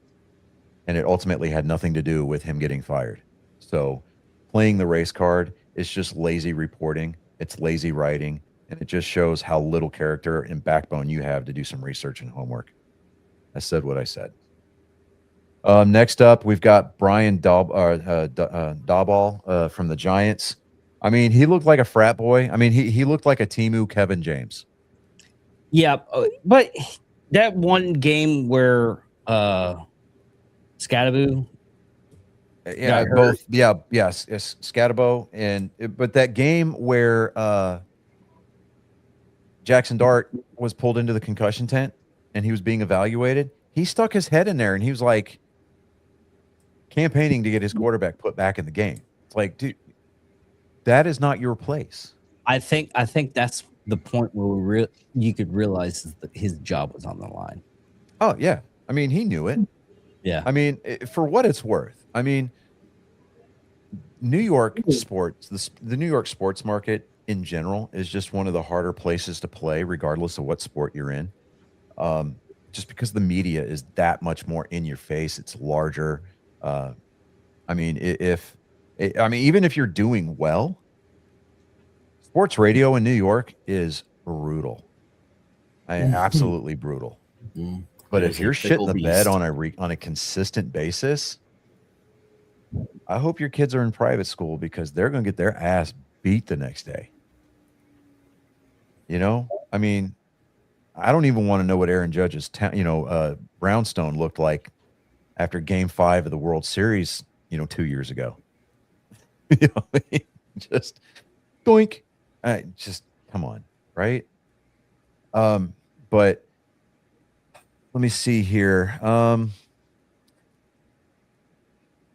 S1: and it ultimately had nothing to do with him getting fired. So playing the race card is just lazy reporting. It's lazy writing, and it just shows how little character and backbone you have to do some research and homework. I said what I said. Next up, we've got Brian Daboll from the Giants. I mean, he looked like a frat boy. I mean, he looked like a Temu Kevin James.
S3: Yeah, but that one game where Scadaboo
S1: Yeah, both. Yeah, yes, Scadabo but that game where Jackson Dart was pulled into the concussion tent and he was being evaluated, he stuck his head in there and he was like campaigning to get his quarterback put back in the game. It's like, dude, that is not your place.
S3: I think that's the point where you could realize that his job was on the line.
S1: Oh yeah, I mean, he knew it.
S3: Yeah,
S1: I mean, for what it's worth, I mean, New York sports, the New York sports market in general is just one of the harder places to play, regardless of what sport you're in. Just because the media is that much more in your face, it's larger. I mean, even if you're doing well, sports radio in New York is brutal. Absolutely brutal.
S2: Mm-hmm.
S1: But if you're shitting the bed on a consistent basis, I hope your kids are in private school because they're going to get their ass beat the next day. I mean, I don't even want to know what Aaron Judge's brownstone looked like after Game 5 of the World Series, 2 years ago. Just doink. Just come on, right? But let me see here. I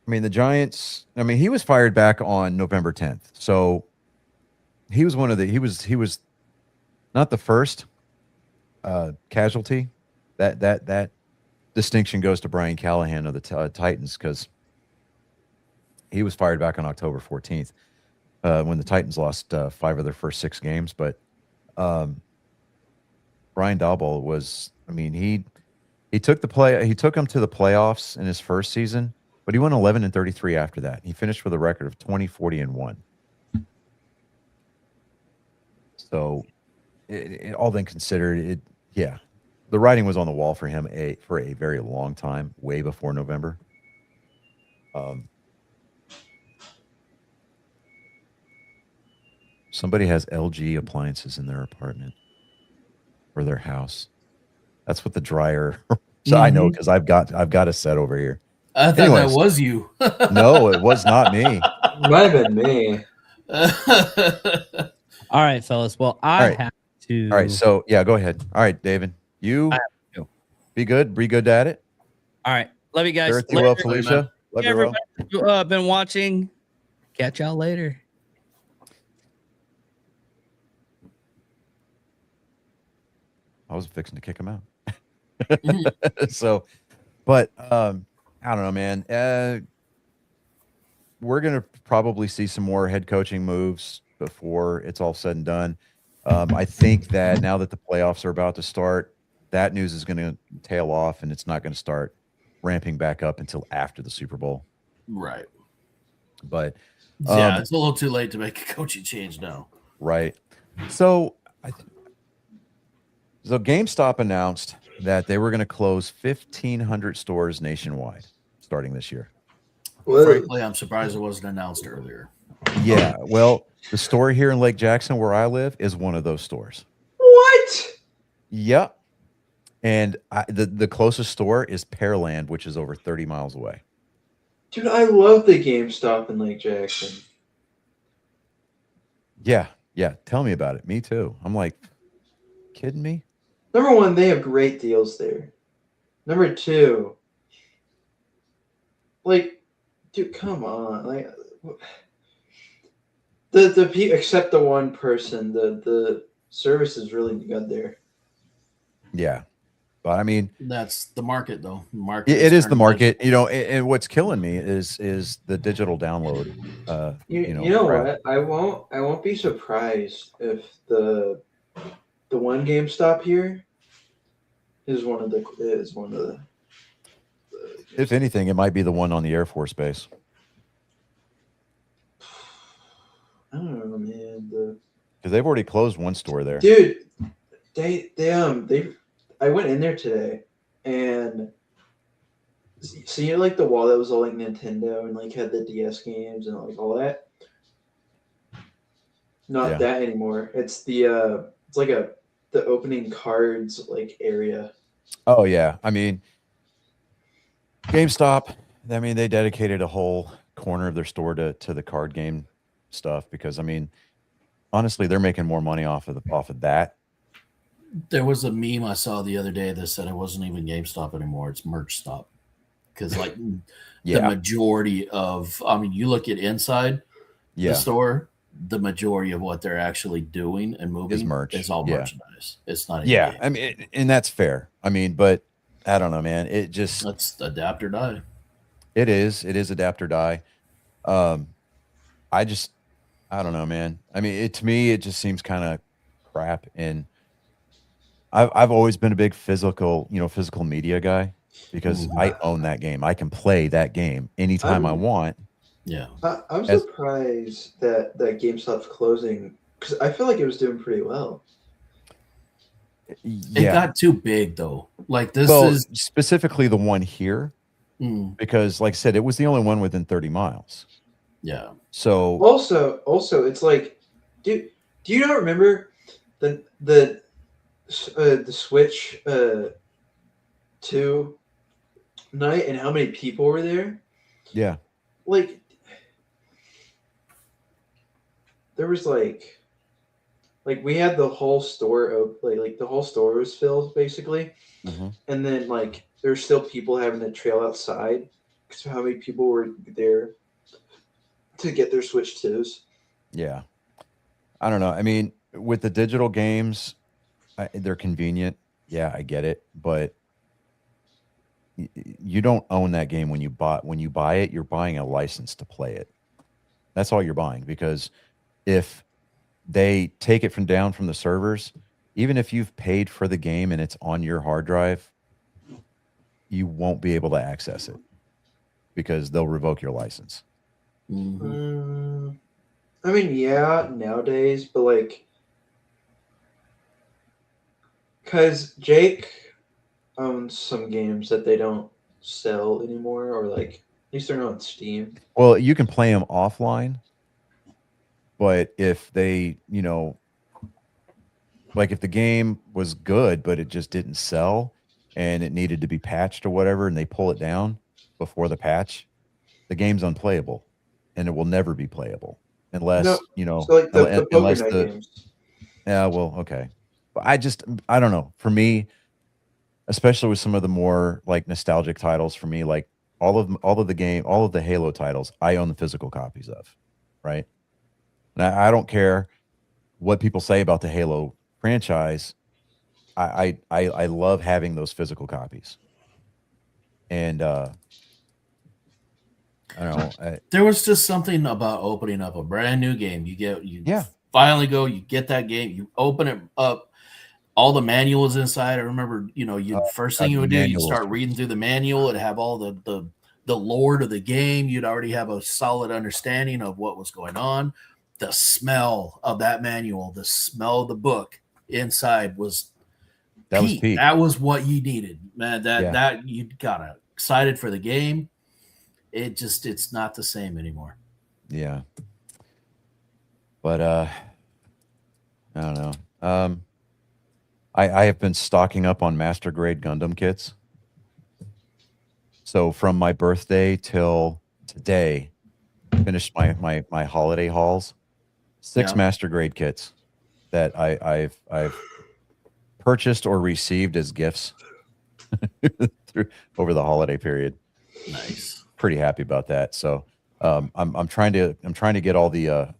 S1: mean, the Giants, he was fired back on November 10th. So he was he was not the first casualty. That distinction goes to Brian Callahan of the Titans because he was fired back on October 14th when the Titans lost 5 of their first 6 games. But Brian Daboll was, he took him to the playoffs in his first season, but he went 11-33 after that. He finished with a record of 20-40-1. So, all then considered, the writing was on the wall for him for a very long time, way before November. Somebody has LG appliances in their apartment or their house. That's what the dryer. So I know because I've got a set over here.
S2: I thought that was you.
S1: No, it was not me.
S6: Might have been me.
S3: All right, fellas. Well, I have to.
S1: All right, so yeah, go ahead. All right, David, you be good. Be good at it.
S3: All right, love you guys.
S1: Well, Felicia, love you,
S3: everybody been watching. Catch y'all later.
S1: I was fixing to kick him out. So, but I don't know, man. We're gonna probably see some more head coaching moves before it's all said and done. I think that now that the playoffs are about to start, that news is going to tail off, and it's not going to start ramping back up until after the Super Bowl.
S2: Right.
S1: But
S2: Yeah, it's a little too late to make a coaching change now.
S1: right. So, so GameStop announced that they were going to close 1,500 stores nationwide starting this year.
S2: Frankly, I'm surprised it wasn't announced earlier.
S1: Yeah. Well, the store here in Lake Jackson, where I live, is one of those stores.
S6: What?
S1: Yep. And the closest store is Pearland, which is over 30 miles away.
S6: Dude, I love the GameStop in Lake Jackson.
S1: Yeah. Yeah. Tell me about it. Me too. I'm like, kidding me?
S6: Number one, they have great deals there. Number two, like, dude, come on. Like, except the one person, the service is really good there.
S1: Yeah. But I mean,
S2: That's the market, though. Market.
S1: it is the market, you know, and what's killing me is the digital download.
S6: You know
S1: crap.
S6: what? I won't be surprised if the one GameStop here is one of the
S1: If anything, it might be the one on the Air Force Base.
S6: I don't know, man.
S1: Because they've already closed one store there.
S6: Dude, they I went in there today and see like the wall that was all like Nintendo and like had the DS games and like all that. Not
S1: Yeah.
S6: that anymore. It's the it's like the opening cards like area.
S1: Oh yeah. I mean, GameStop, I mean, they dedicated a whole corner of their store to the card game stuff because I mean, honestly, they're making more money off of that.
S2: There was a meme I saw the other day that said it wasn't even GameStop anymore. It's Merch Stop. Because like the
S1: Yeah.
S2: majority of, I mean, you look at inside the
S1: Yeah.
S2: store, the majority of what they're actually doing and moving
S1: Is merch.
S2: It's all
S1: Yeah.
S2: merchandise. It's not. even
S1: Yeah.
S2: game.
S1: I mean, and that's fair. I mean, but I don't know, man. It just,
S2: That's adapt or die.
S1: it is adapt or die. I don't know, man. I mean, to me, it just seems kind of crap. And I've always been a big physical media guy because I own that game. I can play that game anytime I want.
S2: Yeah.
S6: I'm
S1: As-
S6: surprised that GameStop's closing because I feel like it was doing pretty well.
S2: It
S1: Yeah.
S2: got too big though. Like this
S1: Well,
S2: is
S1: specifically the one here,
S2: mm,
S1: because like I said, it was the only one within 30 miles.
S2: yeah.
S1: So
S6: Also, it's like, do you not remember the Switch 2 night and how many people were there?
S1: yeah.
S6: Like, there was like we had the whole store like the whole store was filled basically,
S1: Mhm.
S6: and then like there's still people having to trail outside because of how many people were there to get their Switch 2s.
S1: Yeah. I don't know. I mean, with the digital games, they're convenient. Yeah, I get it, but you don't own that game when you buy it, you're buying a license to play it. That's all you're buying, because if they take it down from the servers, even if you've paid for the game and it's on your hard drive, you won't be able to access it because they'll revoke your license.
S2: Mhm.
S6: I mean, yeah, nowadays, but like, because Jake owns some games that they don't sell anymore, or like at least they're not on Steam.
S1: Well, you can play them offline, but if they, like if the game was good, but it just didn't sell and it needed to be patched or whatever, and they pull it down before the patch, the game's unplayable and it will never be playable unless,
S6: No, So like the
S1: unless
S6: Poker Night games.
S1: yeah, well, okay. But I don't know. For me, especially with some of the more like nostalgic titles, for me, like all of the Halo titles, I own the physical copies of. right? And I don't care what people say about the Halo franchise. I love having those physical copies. And I don't know.
S2: There was just something about opening up a brand new game. You
S1: Yeah.
S2: finally go, you get that game, you open it up, all the manuals inside. I remember, first thing you would do, you'd
S1: manuals.
S2: start reading through the manual. It'd have all the lore of the game. You'd already have a solid understanding of what was going on. The smell of that manual, the smell of the book inside was peak.
S1: peak.
S2: That was what you needed, man.
S1: Yeah.
S2: That you got excited for the game. It's not the same anymore.
S1: Yeah. But I don't know. I have been stocking up on Master Grade Gundam kits. So from my birthday till today, finished my holiday hauls. 6
S2: Yeah.
S1: Master Grade kits that I've purchased or received as gifts over the holiday period.
S2: Nice.
S1: Pretty happy about that. So I'm trying to get all the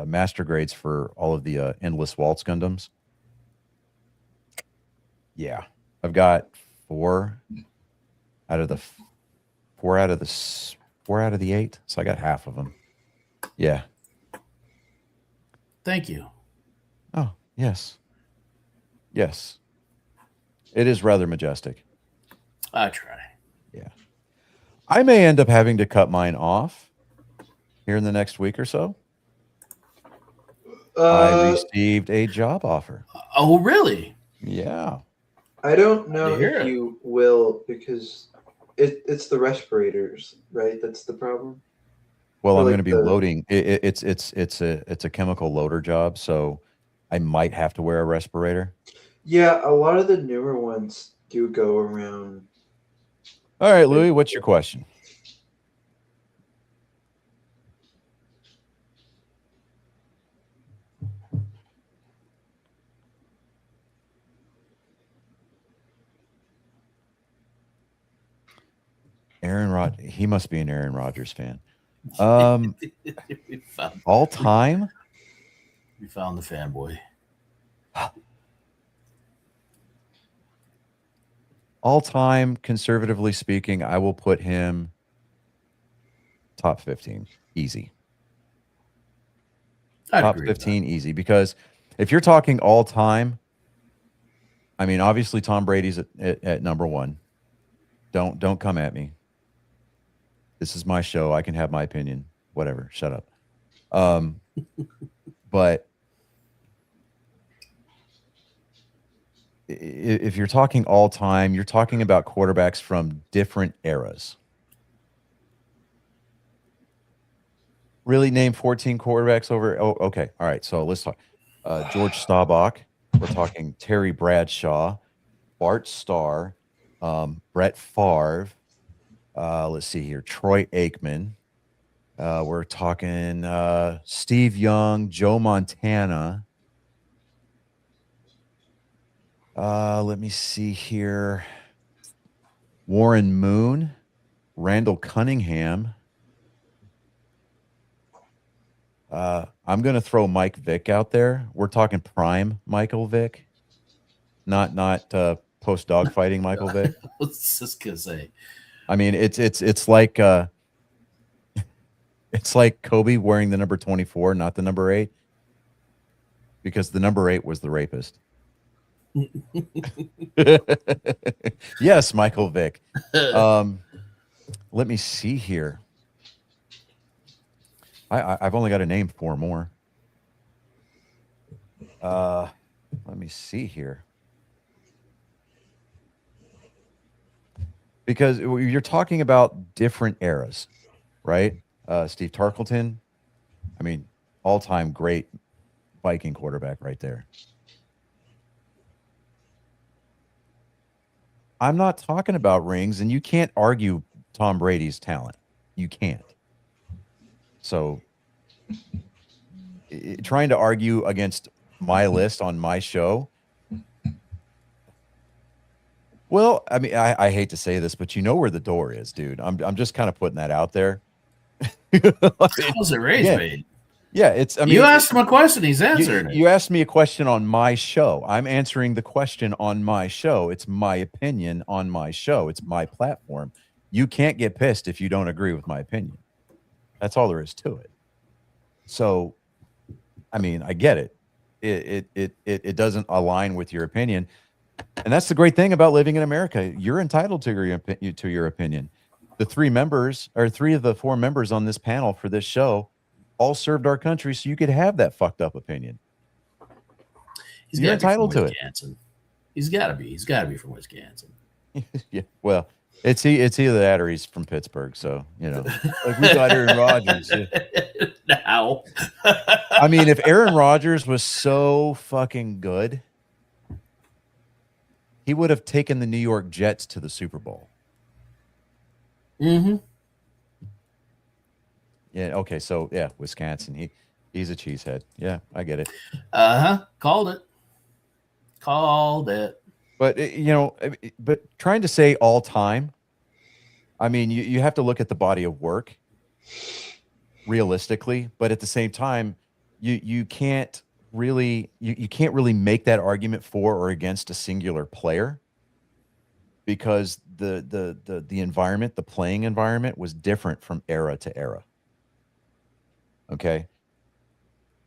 S1: master grades for all of the Endless Waltz Gundams. Yeah, I've got 4 out of the 8. So I got half of them. Yeah.
S2: Thank you.
S1: Oh, yes. Yes. It is rather majestic.
S2: I try.
S1: Yeah. I may end up having to cut mine off here in the next week or so. I received a job offer.
S2: Oh, really?
S1: Yeah.
S6: I don't know
S2: I hear
S6: if
S2: it.
S6: you will because it's the respirators, right? That's the problem.
S1: Well,
S6: Or
S1: I'm
S6: like
S1: going to be
S6: the-
S1: loading. It's a chemical loader job, so I might have to wear a respirator.
S6: Yeah, a lot of the newer ones do go around.
S1: All right, Louis, what's your question? He must be an Aaron Rodgers fan.
S2: we found
S1: All time?
S2: the fanboy.
S1: All time, conservatively speaking, I will put him top 15. Easy.
S2: I'd
S1: Top
S2: agree with
S1: 15 easy. Because if you're talking all time, I mean, obviously Tom Brady's at number 1. Don't come at me. This is my show. I can have my opinion. Whatever. Shut up. But if you're talking all time, you're talking about quarterbacks from different eras. Really name 14 quarterbacks over? Oh, okay. All right. So let's talk. George Staubach. We're talking Terry Bradshaw, Bart Starr, Brett Favre. Let's see here. Troy Aikman. We're talking Steve Young, Joe Montana. Let me see here. Warren Moon, Randall Cunningham. I'm going to throw Mike Vick out there. We're talking prime Michael Vick, not post dogfighting Michael Vick.
S2: I was just gonna say.
S1: I mean, it's like Kobe wearing the number 24, not the number 8, because the number 8 was the rapist. Yes, Michael Vick. Let me see here. I've only got to name 4 more. Let me see here. Because you're talking about different eras, right? Steve Tarkleton, I mean, all-time great Viking quarterback right there. I'm not talking about rings, and you can't argue Tom Brady's talent. You can't. So trying to argue against my list on my show. Well, I mean, I hate to say this, but you know where the door is, dude. I'm just kind of putting that out there.
S2: How's it rage
S1: Yeah.
S2: bait?
S1: Yeah, it's. I mean,
S2: You asked him a question, he's answering it.
S1: you asked me a question on my show. I'm answering the question on my show. It's my opinion on my show. It's my platform. You can't get pissed if you don't agree with my opinion. That's all there is to it. So, I mean, I get it. It doesn't align with your opinion, and that's the great thing about living in America. You're entitled to your opinion. The three of the four members on this panel for this show all served our country, so you could have that fucked up opinion.
S2: He's
S1: You're
S2: gotta be from
S1: entitled to it.
S2: Wisconsin. He's got to be. He's got to be from Wisconsin.
S1: Yeah, well, it's either that or he's from Pittsburgh. So like we got Aaron Rodgers. Yeah.
S2: Now,
S1: I mean, if Aaron Rodgers was so fucking good, he would have taken the New York Jets to the Super Bowl.
S2: mm-hmm.
S1: Yeah. Okay. So yeah, Wisconsin. He's a cheesehead. Yeah, I get it.
S2: Called it. Called it.
S1: But but trying to say all time, I mean, you have to look at the body of work realistically, but at the same time, you can't really you can't really make that argument for or against a singular player, because the environment, the playing environment was different from era to era. Okay.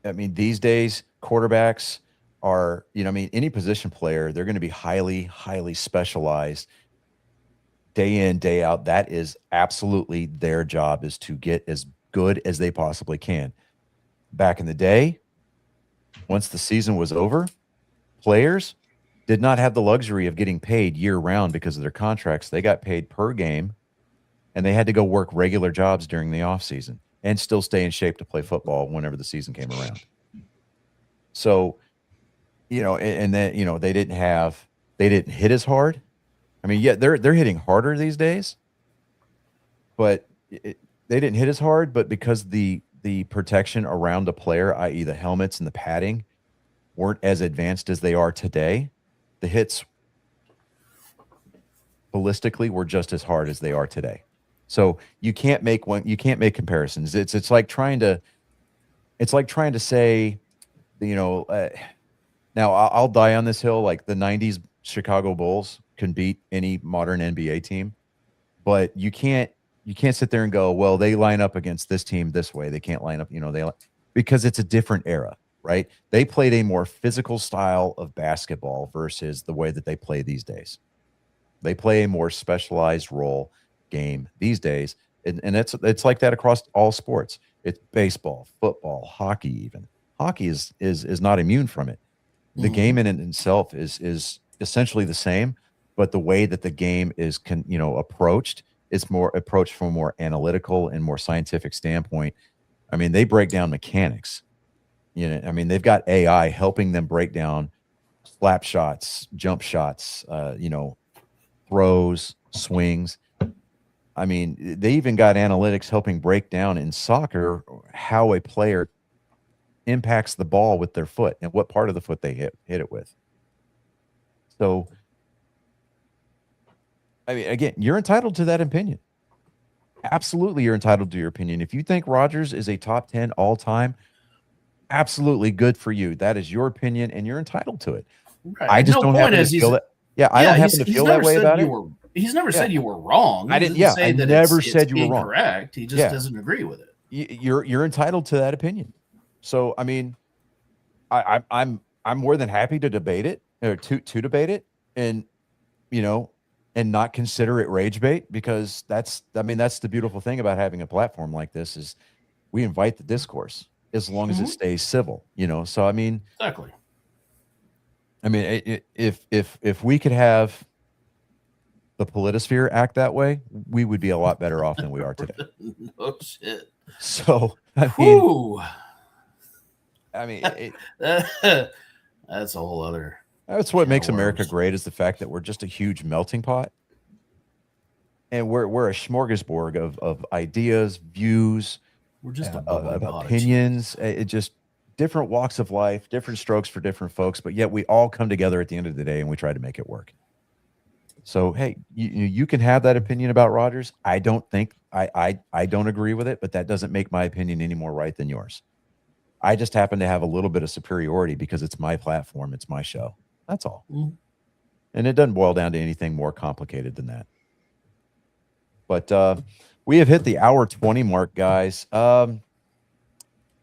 S1: I mean, these days quarterbacks are, I mean, any position player, they're going to be highly, highly specialized day in, day out. That is absolutely their job, is to get as good as they possibly can. Back in the day, once the season was over, players did not have the luxury of getting paid year round because of their contracts. They got paid per game, and they had to go work regular jobs during the off season and still stay in shape to play football whenever the season came around. So, and then, they didn't hit as hard. I mean, yeah, they're hitting harder these days, but they didn't hit as hard. But because the protection around the player, i.e. the helmets and the padding, weren't as advanced as they are today, the hits ballistically were just as hard as they are today. So you can't make comparisons. It's like trying to say, now I'll die on this hill. Like the 90s Chicago Bulls can beat any modern NBA team, but you can't sit there and go, well, they line up against this team this way. They can't line up, because it's a different era, right? They played a more physical style of basketball versus the way that they play these days. They play a more specialized role game these days. And it's like that across all sports. It's baseball, football, hockey, even. Hockey is not immune from it. The game in itself is essentially the same, but the way that the game is approached, it's more approached from a more analytical and more scientific standpoint. I mean, they break down mechanics. I mean, they've got AI helping them break down slap shots, jump shots, throws, swings. I mean, they even got analytics helping break down in soccer how a player impacts the ball with their foot and what part of the foot they hit it with. So, I mean, again, you're entitled to that opinion. Absolutely, you're entitled to your opinion. If you think Rodgers is a top 10 all-time, absolutely good for you. That is your opinion, and you're entitled to it.
S2: Right.
S1: I just don't happen to feel that. Yeah, I don't happen to feel that way about it.
S2: He's never said you were wrong.
S1: I didn't. Yeah, I never said you were wrong.
S2: Correct. He just doesn't agree with it.
S1: You're entitled to that opinion. So, I mean, I'm more than happy to debate it, or to debate it, and and not consider it rage bait, because that's the beautiful thing about having a platform like this is we invite the discourse as long as it stays civil. So I mean,
S2: exactly.
S1: I mean, if we could have the politosphere act that way, we would be a lot better off than we are today.
S2: No shit.
S1: So I mean,
S2: that's a whole other.
S1: That's what makes America great, is the fact that we're just a huge melting pot, and we're a smorgasbord of ideas, views,
S2: we're just
S1: of opinions. It just different walks of life, different strokes for different folks, but yet we all come together at the end of the day and we try to make it work. So hey, you can have that opinion about Rodgers. I don't think I don't agree with it, but that doesn't make my opinion any more right than yours. I just happen to have a little bit of superiority because it's my platform, it's my show. That's all. And it doesn't boil down to anything more complicated than that. But we have hit the hour 20 mark, guys.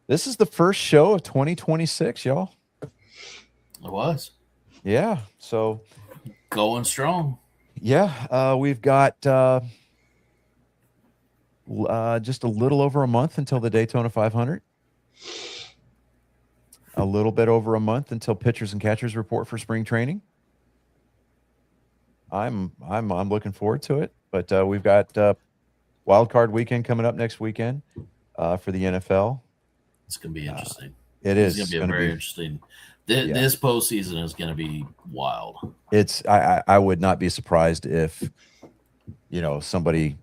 S1: This is the first show of 2026, y'all.
S2: It was
S1: Yeah. So
S2: going strong.
S1: yeah, we've got just a little over a month until the Daytona 500. A little bit over a month until pitchers and catchers report for spring training. I'm looking forward to it. But we've got wild card weekend coming up next weekend for the NFL.
S2: It's going to be interesting.
S1: It's
S2: going to be very interesting. This postseason is going to be wild.
S1: I would not be surprised if somebody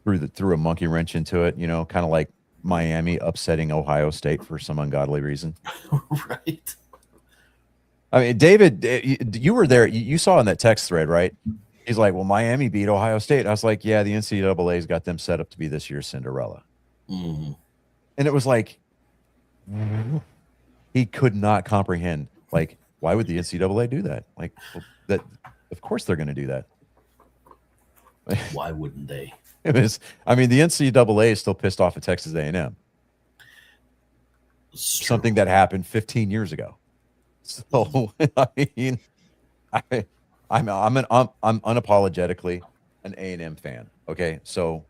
S1: threw a monkey wrench into it. Kind of like Miami upsetting Ohio State for some ungodly reason.
S2: Right.
S1: I mean, David, you were there. You saw in that text thread, right? He's like, well, Miami beat Ohio State. I was like, yeah, the NCAA's got them set up to be this year's Cinderella.
S2: Mm-hmm.
S1: And it was like, he could not comprehend, like, why would the NCAA do that? Like, well, that, of course they're going to do that.
S2: Why wouldn't they?
S1: The NCAA is still pissed off at Texas A&M. Something that happened 15 years ago. So, I'm unapologetically an A&M fan. Okay, so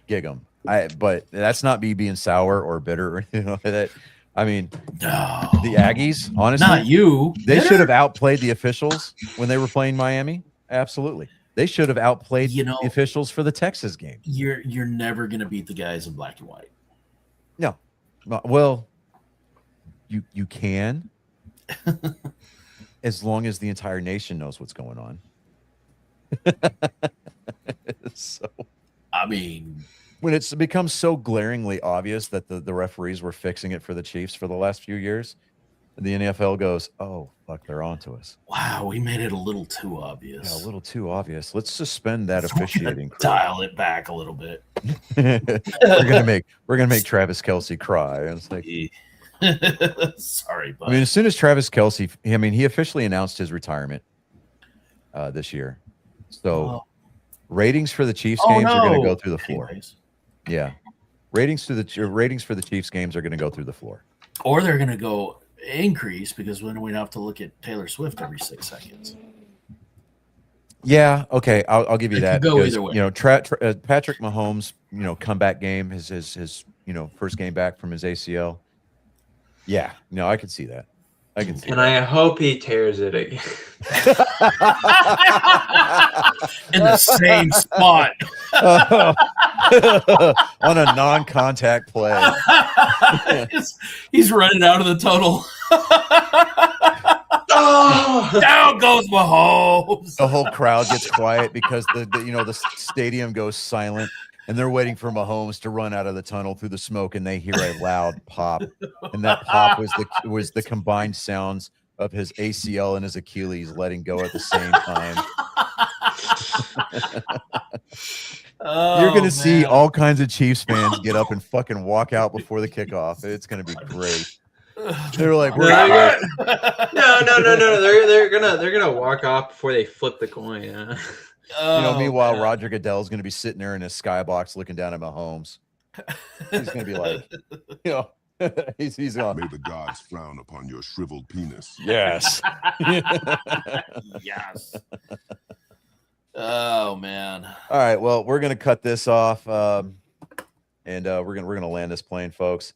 S1: gig 'em. But that's not me being sour or bitter.
S2: No.
S1: The Aggies, honestly,
S2: Not you.
S1: They should have outplayed the officials when they were playing Miami. Absolutely, they should have outplayed the officials for the Texas game.
S2: You're never gonna beat the guys in black and white.
S1: No, well, you can. As long as the entire nation knows what's going on. So,
S2: I mean,
S1: when it's become so glaringly obvious that the referees were fixing it for the Chiefs for the last few years, the NFL goes, oh, fuck, they're on to us.
S2: Wow, we made it a little too obvious.
S1: Yeah, a little too obvious. Let's suspend that officiating.
S2: Dial it back a little bit.
S1: we're gonna make Travis Kelce cry. And it's like,
S2: sorry, bud.
S1: I mean, as soon as Travis Kelce, he officially announced his retirement this year. So ratings for the Chiefs games are going to go through the floor.
S2: Anyways.
S1: Yeah, ratings for the Chiefs games are going to go through the floor.
S2: Or they're going to go increase because then we have to look at Taylor Swift every 6 seconds.
S1: Yeah, okay, I'll give you that.
S2: Go either way.
S1: Patrick Mahomes, comeback game, his first game back from his ACL. Yeah, no, I can see that.
S6: And I hope he tears it again.
S2: In the same spot.
S1: On a non-contact play.
S2: He's running out of the tunnel.
S6: Oh!
S2: Down goes Mahomes.
S1: The whole crowd gets quiet because the stadium goes silent. And they're waiting for Mahomes to run out of the tunnel through the smoke, and they hear a loud pop, and that pop was the combined sounds of his ACL and his Achilles letting go at the same time. You're gonna see all kinds of Chiefs fans get up and fucking walk out before the kickoff. It's gonna be great. They're like,
S6: no. They're gonna walk off before they flip the coin. Yeah.
S1: Meanwhile, Roger Goodell is going to be sitting there in his skybox looking down at Mahomes. He's going to be like, he's on.
S8: May the gods frown upon your shriveled penis.
S1: Yes.
S2: Yes. Oh man.
S1: All right. Well, we're going to cut this off, and we're going to land this plane, folks.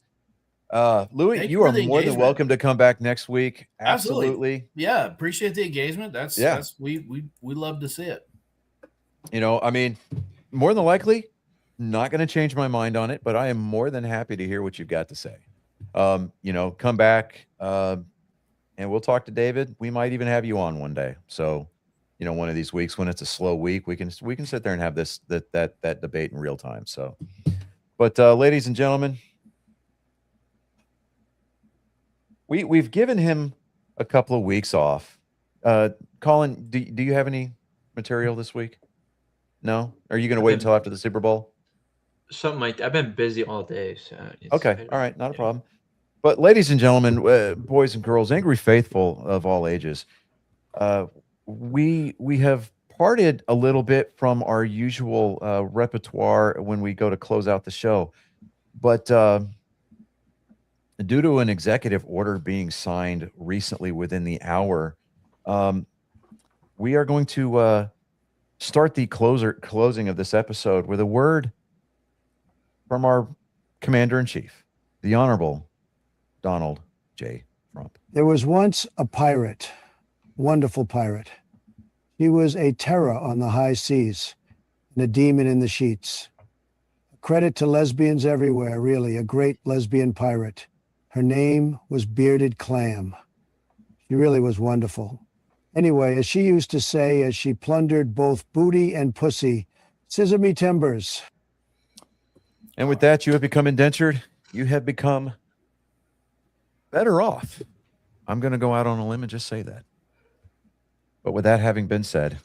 S1: Louis, you are more than welcome to come back next week. Absolutely.
S2: Yeah, appreciate the engagement. That's we love to see it.
S1: More than likely, not going to change my mind on it, but I am more than happy to hear what you've got to say. Come back, and we'll talk to David. We might even have you on one day. So, one of these weeks when it's a slow week, we can sit there and have that debate in real time. So, but ladies and gentlemen, we've given him a couple of weeks off. Colin, do you have any material this week? No? Are you going to wait until after the Super Bowl?
S6: Something like that. I've been busy all day. So
S1: Okay. All right. Not a problem. But ladies and gentlemen, boys and girls, angry faithful of all ages, we have parted a little bit from our usual repertoire when we go to close out the show. But due to an executive order being signed recently within the hour, we are going to start the closing of this episode with a word from our Commander-in-Chief, the Honorable Donald J. Trump.
S9: There was once a pirate, wonderful pirate. He was a terror on the high seas and a demon in the sheets. A credit to lesbians everywhere, really, a great lesbian pirate. Her name was Bearded Clam. She really was wonderful. Anyway, as she used to say, as she plundered both booty and pussy, scissor me timbers.
S1: And with that, you have become indentured. You have become better off. I'm going to go out on a limb and just say that. But with that having been said,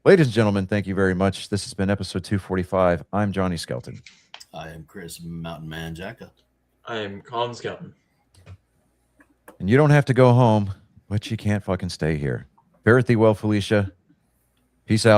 S1: ladies and gentlemen, thank you very much. This has been episode 245. I'm Johnny Skelton.
S2: I am Chris Mountain Man Jacka.
S6: I am Colin Skelton.
S1: And you don't have to go home, but you can't fucking stay here. Fare thee well, Felicia. Peace out.